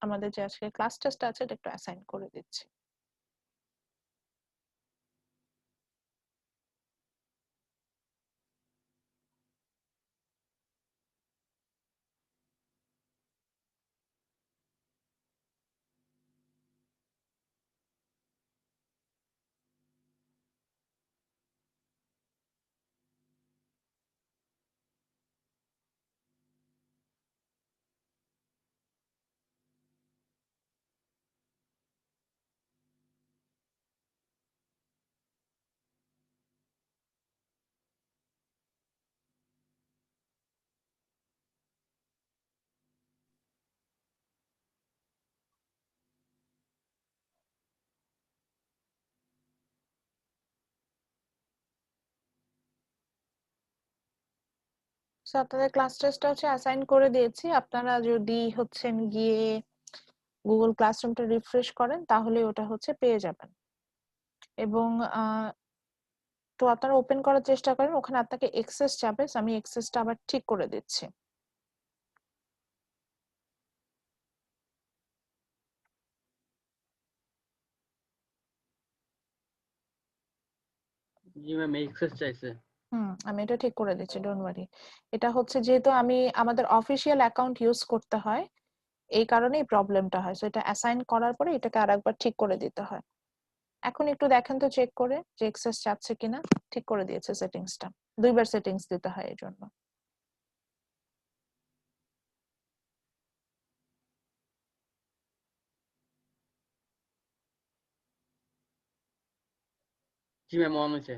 B: আমাদের যে আজকে ক্লাস টেস্ট আছে এটা একটু অ্যাসাইন করে দিচ্ছি। সো আপনাদের ক্লাস টেস্টটা হচ্ছে অ্যাসাইন করে দিয়েছি, আপনারা যদি হচ্ছেন গিয়ে গুগল ক্লাসরুমটা রিফ্রেশ করেন তাহলে ওটা হচ্ছে পেয়ে যাবেন। এবং তো আপনারা ওপেন করার চেষ্টা করেন, ওখানে আপনাকে এক্সেস যাবে, আমি এক্সেসটা আবার ঠিক করে দিচ্ছি।
D: জি ম্যাম এক্সেস চাইছে।
B: আমি এটা ঠিক করে দিচ্ছি, ডোন্ট ওয়ারি। এটা হচ্ছে যেহেতু আমি আমাদের অফিসিয়াল অ্যাকাউন্ট ইউজ করতে হয় এই কারণেই প্রবলেমটা হয়, সো এটা অ্যাসাইন করার পরে এটাকে আরেকবার ঠিক করে দিতে হয়। এখন একটু দেখেন তো চেক করে যে এক্সেস চাচ্ছে কিনা। ঠিক করে দিয়েছে সেটিংসটা, দুইবার সেটিংস দিতে হয় এই জন্য।
D: জি ম্যাম অন হয়েছে।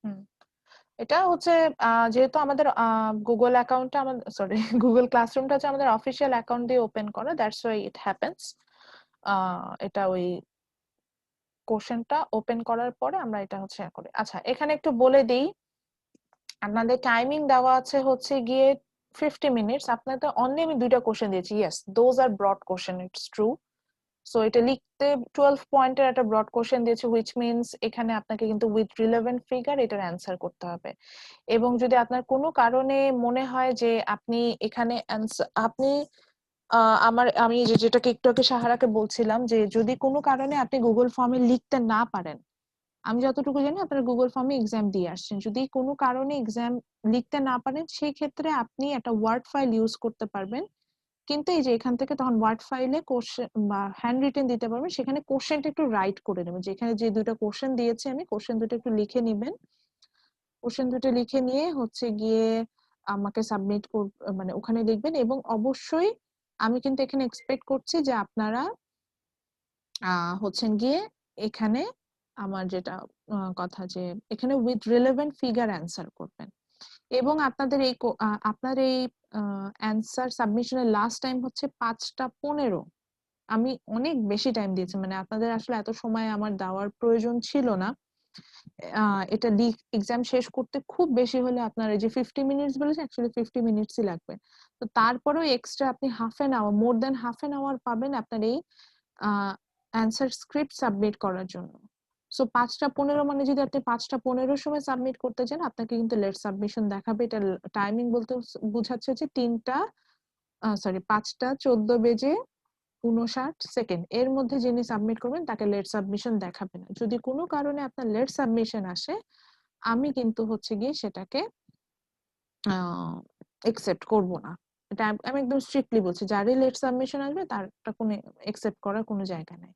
B: হুম এটা হচ্ছে যেহেতু আমাদের গুগল অ্যাকাউন্টটা আমাদের সরি গুগল ক্লাসরুমটা হচ্ছে আমাদের অফিসিয়াল অ্যাকাউন্ট দিয়ে ওপেন করা, দ্যাটস ওয়াই ইট হ্যাপেন্স। এটা ওই কোশ্চেনটা ওপেন করার পরে আমরা এটা হচ্ছে করি। আচ্ছা এখানে একটু বলে দিই, আপনাদের টাইমিং দেওয়া আছে হচ্ছে গিয়ে 50 মিনিটস। আপনাদের অনলি আমি দুইটা কোশ্চেন দিয়েছি, yes those are broad question, it's true. So এটা লিখতে 12 পয়েন্টের একটা ব্রড কোশ্চেন দিয়েছে, হুইচ মিনস এখানে আপনাকে কিন্তু উইথ রিলেভেন্ট ফিগার এটার অ্যান্সার করতে হবে। এবং যদি আপনার কোনো কারণে মনে হয় যে আপনি এখানে আপনি আমি যেটাকে একটু আগে সাহারাকে বলছিলাম যে যদি কোনো কারণে আপনি গুগল ফর্মে লিখতে না পারেন, আমি যতটুকু জানি আপনারা গুগল ফর্মে এক্সাম দিয়ে আসছেন, যদি কোনো কারণে এক্সাম লিখতে না পারেন সেই ক্ষেত্রে আপনি একটা ওয়ার্ড ফাইল ইউজ করতে পারবেন। কিন্তু এই যে এখান থেকে তখন ওয়ার্ড ফাইলে কোশ্চেন বা হ্যান্ড রিটেন দিতে পারবেন, সেখানে কোশ্চেনটা একটু রাইট করে নেবেন, যেখানে যে দুইটা কোশ্চেন দিয়েছি আমি কোশ্চেন দুটো একটু লিখে নিবেন। কোশ্চেন দুটো লিখে নিয়ে হচ্ছে গিয়ে আমাকে সাবমিট মানে ওখানে লিখবেন। এবং অবশ্যই আমি কিন্তু এখানে এক্সপেক্ট করছি যে আপনারা হচ্ছেন গিয়ে এখানে আমার যেটা কথা যে এখানে উইথ রিলেভেন্ট ফিগার অ্যান্সার করবেন। এবং আপনাদের এই আপনার এই অ্যান্সার সাবমিশনের লাস্ট টাইম হচ্ছে 5টা 15। আমি অনেক বেশি টাইম দিয়েছি, মানে আপনাদের আসলে এত সময় আমার দেওয়ার প্রয়োজন ছিল না, এটা এক্সাম শেষ করতে খুব বেশি হলে আপনার এই যে 50 মিনিটস বলেছে অ্যাকচুয়ালি 50 মিনিটসই লাগবে। তো তারপরেও এক্সট্রা আপনি half an hour, more than half an hour পাবেন আপনার এই অ্যান্সার স্ক্রিপ্ট সাবমিট করার জন্য। সো 5টা 15 মানে যদি আপনি 5টা 15 সময় সাবমিট করতে চান আপনাকে কিন্তু লেট সাবমিশন দেখাবে। এটা টাইমিং বলতে বোঝাচ্ছে হচ্ছে 5টা 14:59 এর মধ্যে যিনি সাবমিট করবেন তাকে লেট সাবমিশন দেখাবে না। যদি কোনো কারণে আপনার লেট সাবমিশন আসে আমি কিন্তু হচ্ছে গিয়ে সেটাকে একসেপ্ট করব না। এটা আমি একদম স্ট্রিক্টলি বলছি, যারই লেট সাবমিশন আসবে তারটা কোনো একসেপ্ট করার কোনো জায়গা নাই।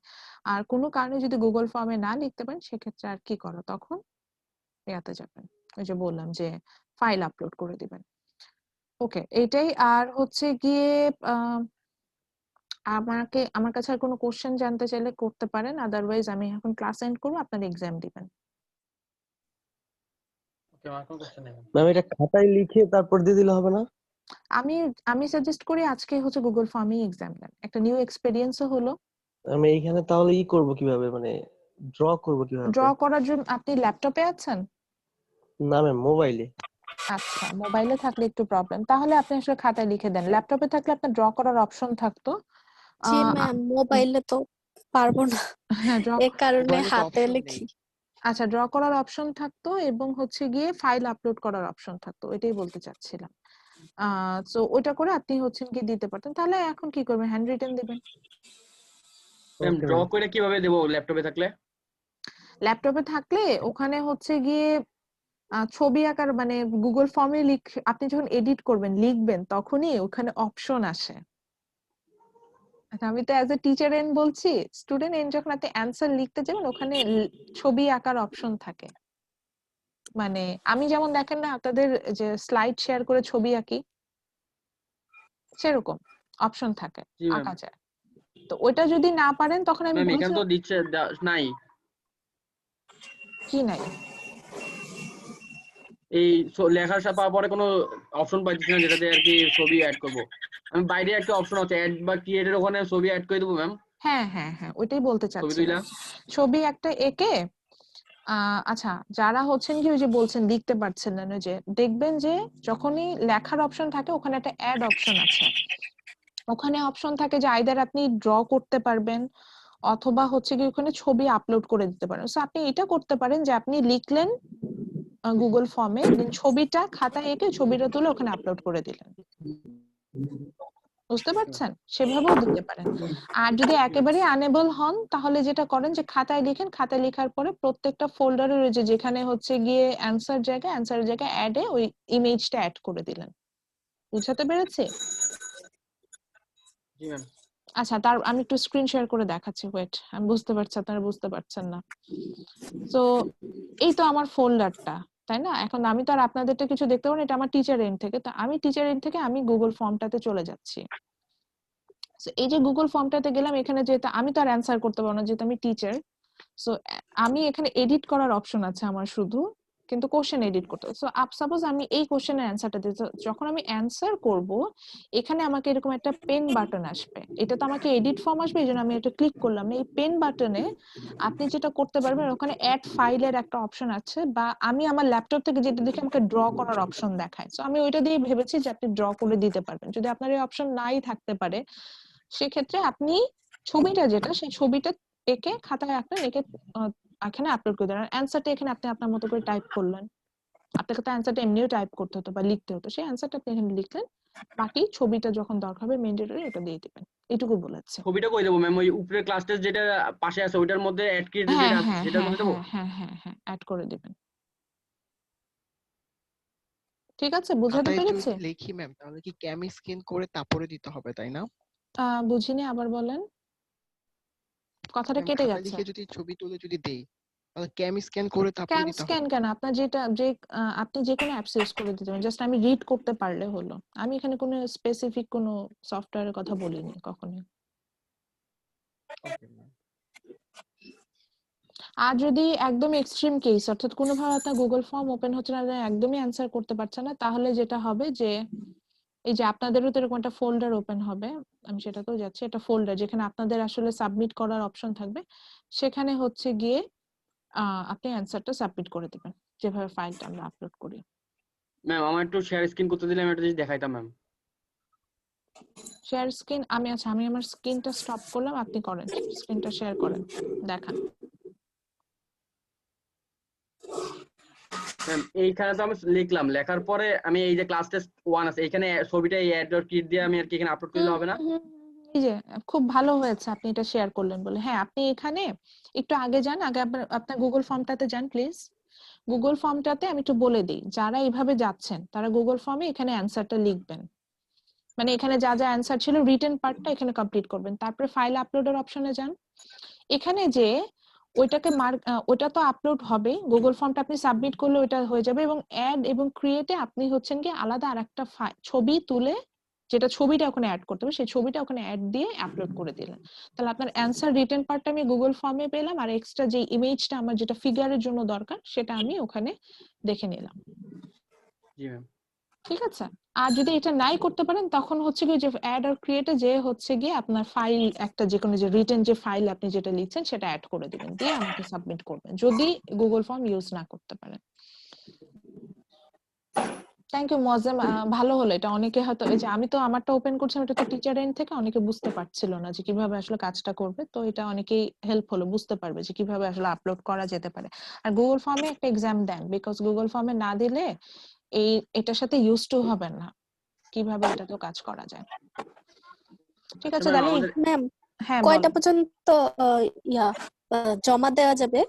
B: আর কোনো কারণে যদি গুগল ফর্মে না লিখতে পারেন সেক্ষেত্রে আর কি করা, তখন ইয়াতে যাবেন, ওই যে বললাম যে ফাইল আপলোড করে দিবেন। ওকে, এইটাই। আর হচ্ছে গিয়ে আমার কাছে আর কোনো কোশ্চেন জানতে চাইলে করতে পারেন, আদারওয়াইজ আমি এখন ক্লাস এন্ড করবো, আপনার এক্সাম দিবেন।
D: ওকে, আমার কোনো কোশ্চেন নেই।
E: ম্যাম এটা খাতায় লিখে তারপর দিয়ে দিলে হবে না?
B: আমি আমি সাজেস্ট করি আজকে হচ্ছে গুগল ফর্মেই এক্সাম দেন, একটা নিউ এক্সপেরিয়েন্সও হলো।
E: আমি এইখানে তাহলে করব কিভাবে, মানে ড্র করব
B: ড্র
E: কিভাবে?
B: করার জন্য আপনি ল্যাপটপে আছেন?
E: না ম্যাম, মোবাইলে।
B: আচ্ছা, মোবাইলে থাকলে একটু প্রবলেম, তাহলে আপনি আসলে খাতায় লিখে দেন। ল্যাপটপে থাকলে আপনার ড্র করার অপশন থাকতো।
C: জি
B: আহ,
C: ম্যাম, মোবাইলে তো পারবো না,
B: হ্যাঁ, ড্র
C: এ কারণে
A: মোবাইলে তো
C: হাতে
A: অপশন নেই।
C: লিখি।
B: আচ্ছা, ড্র করার অপশন থাকতো এবং হচ্ছে গিয়ে ফাইল আপলোড করার অপশন থাকতো, এটাই বলতে চাচ্ছিলাম। সো ওটা করে আপনি হচ্ছেন কি দিতে পারতেন। তাহলে এখন কি করবেন, হ্যান্ড রিটেন দিবেন।
D: Ma'am
E: okay
D: draw
E: ma'am.
D: করে কিভাবে দেবো ল্যাপটপে থাকলে?
B: ল্যাপটপে থাকলে ওখানে হচ্ছে গিয়ে ছবি আঁকার মানে গুগল ফর্মে আপনি যখন এডিট করবেন লিখবেন তখনই ওখানে অপশন আসে। আচ্ছা, আমি তো অ্যাজ এ টিচার এন্ড বলছি, স্টুডেন্ট এন্ড যখন আপনি অ্যান্সার লিখতে যাবেন ওখানে ছবি আঁকার অপশন থাকে। মানে আমি যেমন দেখেন না আপনাদের যে স্লাইড শেয়ার করে ছবি আঁকি, সেরকম অপশন থাকে,
D: জি ম্যাম।
B: আঁকা যায়। তো ওইটা যদি না পারেন তখন আমি
D: ম্যাম এখানে
B: বলছি
D: তো দিচ্ছে নাই।
B: কি নাই।
D: এই লেখার সাথে পাওয়ার পরে কোনো অপশন পাইতেছি না যেটাতে আর কি ছবি অ্যাড করব। আমি বাইরে একটা অপশন আছে অ্যাড বা ক্রিয়েটের, ওখানে ছবি অ্যাড করে দেবো ম্যাম,
B: হ্যাঁ হ্যাঁ হ্যাঁ, ওইটাই বলতে
D: ছবি
B: চাচ্ছিলাম।
D: তুইলা।
B: ছবি একটা এঁকে আচ্ছা, যারা হচ্ছেন কি ওই যে বলছেন লিখতে পারছেন না, ওই যে দেখবেন যে যখনই লেখার অপশন থাকে ওখানে একটা অ্যাড অপশন আছে। ওখানে অপশন থাকে যে আইদার আপনি ড্র করতে পারবেন অথবা হচ্ছে কি ওখানে ছবি আপলোড করে দিতে পারেন। সো আপনি এটা করতে পারেন যে আপনি লিখলেন গুগল ফর্মে, দেন ছবিটা খাতায় এঁকে ছবিটা তুলে ওখানে আপলোড করে দিলেন। বুঝতে পারছেন? সেভাবেও দিতে পারেন। আর যদি একেবারে আনেবল হন তাহলে যেটা করেন যে খাতায় লিখেন, খাতায় লেখার পরে প্রত্যেকটা ফোল্ডারের ওই যে যেখানে হচ্ছে গিয়ে অ্যান্সার জায়গায় অ্যাডে ওই ইমেজটা অ্যাড করে দিলেন। বুঝাতে পেরেছি?
D: জি ম্যাম।
B: আচ্ছা, আমি একটু স্ক্রিন শেয়ার করে দেখাচ্ছি, ওয়েট। আমি বুঝতে পারছি আপনারা বুঝতে পারছেন না। তো এই তো আমার ফোল্ডারটা, তাই না? এখন আমি তো আর আপনাদেরটা কিছু দেখতে পাবো না, এটা আমার টিচার এন্ড থেকে। তো আমি টিচার এন্ড থেকে আমি গুগল ফর্মটাতে চলে যাচ্ছি। এই যে গুগল ফর্মটাতে গেলাম, এখানে যেহেতু আমি তো আর অ্যান্সার করতে পারবো না যেহেতু আমি টিচার। সো আমি এখানে এডিট করার অপশন আছে আমার শুধু, কিন্তু কোশ্চেন এডিট করতে হবে। সো সাপোজ আমি এই কোশ্চেনের অ্যান্সারটা দিতে, যখন আমি অ্যান্সার করব এখানে আমাকে এরকম একটা পেন বাটন আসবে। এটা তো আমাকে এডিট ফর্ম আসবে, এই জন্য আমি এটা ক্লিক করলাম না। এই পেন বাটনে আপনি যেটা করতে পারবেন, ওখানে অ্যাড ফাইলের একটা অপশন আছে, বা আমি আমার ল্যাপটপ থেকে যেটা দেখি আমাকে ড্র করার অপশন দেখায়। সো আমি ওইটা দিয়ে ভেবেছি যে আপনি ড্র করে দিতে পারবেন। যদি আপনার এই অপশন নাই থাকতে পারে সেক্ষেত্রে আপনি ছবিটা যেটা সেই ছবিটা এঁকে খাতায় আঁকলেন, এঁকে এখানে আপলোড করে দেন। অ্যান্সারটা এখানে আপনি আপনার মতো করে টাইপ করলেন। আপনাকে তো অ্যান্সারটা এমনিও টাইপ করতে হতো বা লিখতে হতো, সেই অ্যান্সারটা আপনি এখানে লিখলেন। বাকি ছবিটা যখন দরকার হবে ম্যান্ডেটরি ওটা দিয়ে দিবেন। এটুকু বলেছে।
D: ছবিটা কই দেবো ম্যাম? ওই উপরে ক্লাস টেস্ট যেটা পাশে আছে ওইটার মধ্যে অ্যাড ক্রিয়েটেড
B: হ্যাঁ
D: যেটা আছে
B: হ্যাঁ
D: সেটার
B: হ্যাঁ
D: মধ্যে দেবো?
B: হ্যাঁ হ্যাঁ হ্যাঁ হ্যাঁ, অ্যাড করে দিবেন। ঠিক আছে, বুঝাতে
A: খাতায়
B: পেরেছে?
A: যদি লিখি ম্যাম তাহলে কি ক্যাম স্ক্যান করে তারপরে দিতে হবে তাই না?
B: বুঝিনি, আবার বলেন, কথাটা
A: ম্যাম
B: কেটে
A: খাতায়
B: যাচ্ছে।
A: লিখে যদি ছবি তুলে যদি দেই তাহলে ক্যাম স্ক্যান করে তারপরে
B: ক্যাম
A: দিতে
B: স্ক্যান
A: হবে?
B: কেন, আপনার যেটা যে আপনি যে কোনো অ্যাপস ইউজ করে দিতে পারেন, জাস্ট আমি রিড করতে পারলে হলো। আমি এখানে কোনো স্পেসিফিক কোনো সফটওয়্যারের কথা বলিনি কখনোই।
A: Okay ma'am.
B: আর যদি একদম এক্সট্রিম কেস, অর্থাৎ কোনোভাবে আপনার গুগল ফর্ম ওপেন হচ্ছে না, একদমই অ্যান্সার করতে পারছে না, তাহলে যেটা হবে যে এই যে আপনাদেরও তো এরকম একটা ফোল্ডার ওপেন হবে, আমি সেটাতেও যাচ্ছি, একটা ফোল্ডার যেখানে আপনাদের আসলে সাবমিট করার অপশন থাকবে। সেখানে হচ্ছে গিয়ে আপনি অ্যান্সারটা সাবমিট করে দিবেন যেভাবে ফাইলটা আমরা আপলোড করি।
D: ম্যাম আমার একটু শেয়ার স্ক্রিন করতে দিলে আমি একটা জিনিস দেখাইতাম ম্যাম।
B: শেয়ার স্ক্রিন আমি আমার স্ক্রিনটা স্টপ করলাম, আপনি করেন, স্ক্রিনটা শেয়ার করেন, দেখান।
D: ম্যাম এইখানে তো আমি লিখলাম, লেখার পরে আমি এই যে ক্লাস টেস্ট 1 আছে এখানে ছবিটা এই অ্যাড কিট দিয়ে আমি আর কি এখানে আপলোড করলে হবে না?
B: এই যে খুব ভালো হয়েছে আপনি এটা শেয়ার করলেন বলে। হ্যাঁ, আপনি এখানে একটু আগে যান, আগে আপনার গুগল ফর্মটাতে যান প্লিজ। গুগল ফর্মটাতে আমি একটু বলে দিই, যারা এইভাবে যাচ্ছেন তারা গুগল ফর্মে এখানে অ্যান্সারটা লিখবেন, মানে এখানে যা যা অ্যান্সার ছিল রিটেন পার্টটা এখানে কমপ্লিট করবেন, তারপরে ফাইল আপলোডের অপশনে যান। এখানে যে ওইটাকে ওটা তো আপলোড হবে, গুগল ফর্মটা আপনি সাবমিট করলে ওটা হয়ে যাবে, এবং অ্যাড এবং ক্রিয়েটে আপনি হচ্ছেন কি আলাদা আরেকটা ছবি তুলে, যেটা ছবিটা ওখানে অ্যাড করতে হবে, সেই ছবিটা ওখানে অ্যাড দিয়ে আপলোড করে দিলেন। তাহলে আপনার অ্যান্সার রিটেন পার্টটা আমি গুগল ফর্মে পেলাম, আর এক্সট্রা যে ইমেজটা আমার যেটা ফিগারের জন্য দরকার সেটা আমি ওখানে দেখে নিলাম।
D: জি ম্যাম।
B: ঠিক আছে। আর যদি এটা নাই করতে পারেন তখন হচ্ছে কি যে অ্যাড আর ক্রিয়েটে যে হচ্ছে গিয়ে আপনার ফাইল একটা যে কোনো যে রিটেন যে ফাইল আপনি যেটা লিখছেন সেটা অ্যাড করে দিবেন, দিয়ে আমাকে সাবমিট করবেন যদি গুগল ফর্ম ইউজ না করতে পারেন। থ্যাংক ইউ মোয়াজ্জেম, ভালো হলো এটা। অনেকে হয়তো এই যে আমি তো আমারটা ওপেন করছিলাম, এটা তো টিচার এন্ড থেকে অনেকে বুঝতে পারছিল না যে কিভাবে আসলে কাজটা করবে, তো এটা অনেকেই হেল্প হলো, বুঝতে পারবে যে কিভাবে আসলে আপলোড করা যেতে পারে। আর গুগল ফর্মে একটা এক্সাম দেন, বিকজ গুগল ফর্মে না দিলে এটার সাথে ইউজ টু হবেন না, কিভাবে এটাতেও কাজ করা যায়। ঠিক আছে তাহলে
C: ম্যাম
B: হ্যাঁ
C: কয়টা
B: বলেন।
C: পর্যন্ত ইয়া জমা দেওয়া যাবে?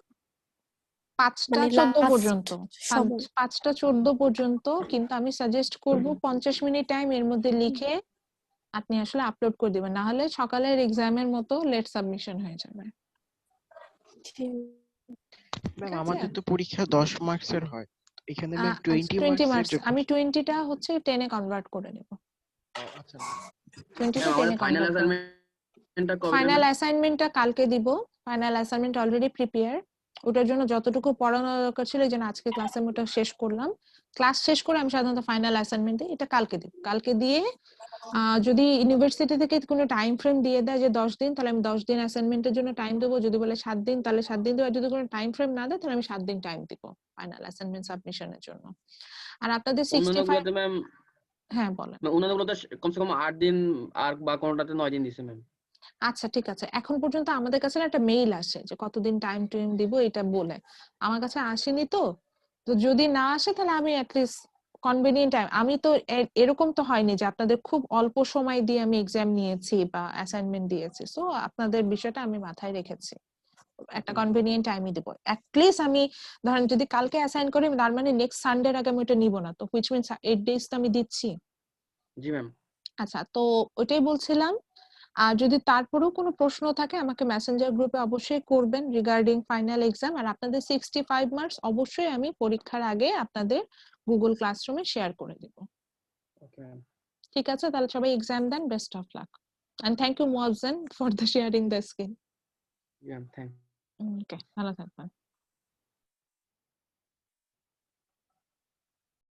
B: 5টা
C: মানে
B: 14
C: লাস্ট
B: পর্যন্ত,
C: সময়?
B: 5টা 14 পর্যন্ত, কিন্তু আমি সাজেস্ট করব 50 মিনিট টাইম এর মধ্যে লিখে আপনি আসলে আপলোড করে দিবেন, না হলে সকালের এক্সামের মতো লেট সাবমিশন হয়ে যাবে।
A: ম্যাম
B: ঠিক আছে,
A: আমাদের তো পরীক্ষা 10 মার্কসের হয়, এখানে ম্যাম 20
B: 20
A: মার্কসের
B: মার্কস,
A: যে
B: আমি 20টা হচ্ছে 10 এ কনভার্ট করে নেব।
A: আচ্ছা
B: 20টা
D: ম্যাম
B: 10
D: আমাদের
B: এ
D: ফাইনাল
B: কনভার্ট করে।
D: অ্যাসাইনমেন্টটা কবে
B: ফাইনাল
D: দেবেন?
B: অ্যাসাইনমেন্টটা কালকে দিব। ফাইনাল অ্যাসাইনমেন্ট অলরেডি প্রিপেয়ার, ওটার জন্য যতটুকু পড়ানো দরকার ছিল এই জন্য আজকে ক্লাসে আমি ওটা শেষ করলাম। ক্লাস শেষ করে আমি সাধারণত ফাইনাল অ্যাসাইনমেন্ট দিই, এটা কালকে দিব। কালকে দিয়ে যদি ইউনিভার্সিটি থেকে কোনো টাইম ফ্রেম দিয়ে দেয় যে 10 দিন, তাহলে আমি 10 দিন অ্যাসাইনমেন্টের জন্য টাইম দেবো। যদি বলে 7 দিন তাহলে 7 দিন দেবো, আর যদি কোনো টাইম ফ্রেম না দেয় তাহলে আমি 7 দিন টাইম দিব ফাইনাল অ্যাসাইনমেন্ট সাবমিশনের জন্য। আর আপনাদের 65,
D: অন্যান্যগুলোতে ম্যাম,
B: হ্যাঁ বলেন।
D: অন্যান্যগুলোতে কমসে কম 8 দিন আর বা কোনোটাতে 9 দিন দিছে ম্যাম।
B: আচ্ছা ঠিক আছে, এখন পর্যন্ত আমাদের কাছে না একটা মেইল আসে যে কতদিন টাইম টুইম দিব এটা বলে, আমার কাছে আসেনি। তো তো যদি না আসে তাহলে আমি অ্যাটলিস্ট কনভেনিয়েন্ট টাইম, আমি তো এরকম তো হয়নি যে আপনাদের খুব অল্প সময় দিয়ে আমি এক্সাম নিয়েছি বা অ্যাসাইনমেন্ট দিয়েছি, সো আপনাদের বিষয়টা আমি মাথায় রেখেছি, একটা কনভেনিয়েন্ট টাইমই দিব। অ্যাটলিস্ট আমি ধরেন যদি কালকে অ্যাসাইন করি তার মানে নেক্সট সানডের আগে আমি ওটা নিব না, তো হুইচ মিন্স 8 ডেজ তো আমি দিচ্ছি।
D: জি ম্যাম।
B: আচ্ছা, তো ওইটাই বলছিলাম। আর যদি তারপরেও কোনো প্রশ্ন থাকে আমাকে মেসেঞ্জার গ্রুপে অবশ্যই করবেন রিগার্ডিং ফাইনাল এক্সাম। আর আপনাদের 65 মার্কস অবশ্যই আমি পরীক্ষার আগে আপনাদের গুগল ক্লাসরুমে শেয়ার করে দেব।
D: Okay ma'am.
B: ঠিক আছে, তাহলে সবাই এক্সাম দেন, best of luck, and thank you Moazzem for the sharing the screen.
D: জি ম্যাম, থ্যাংক
B: ওকে, ভালো থাকবেন।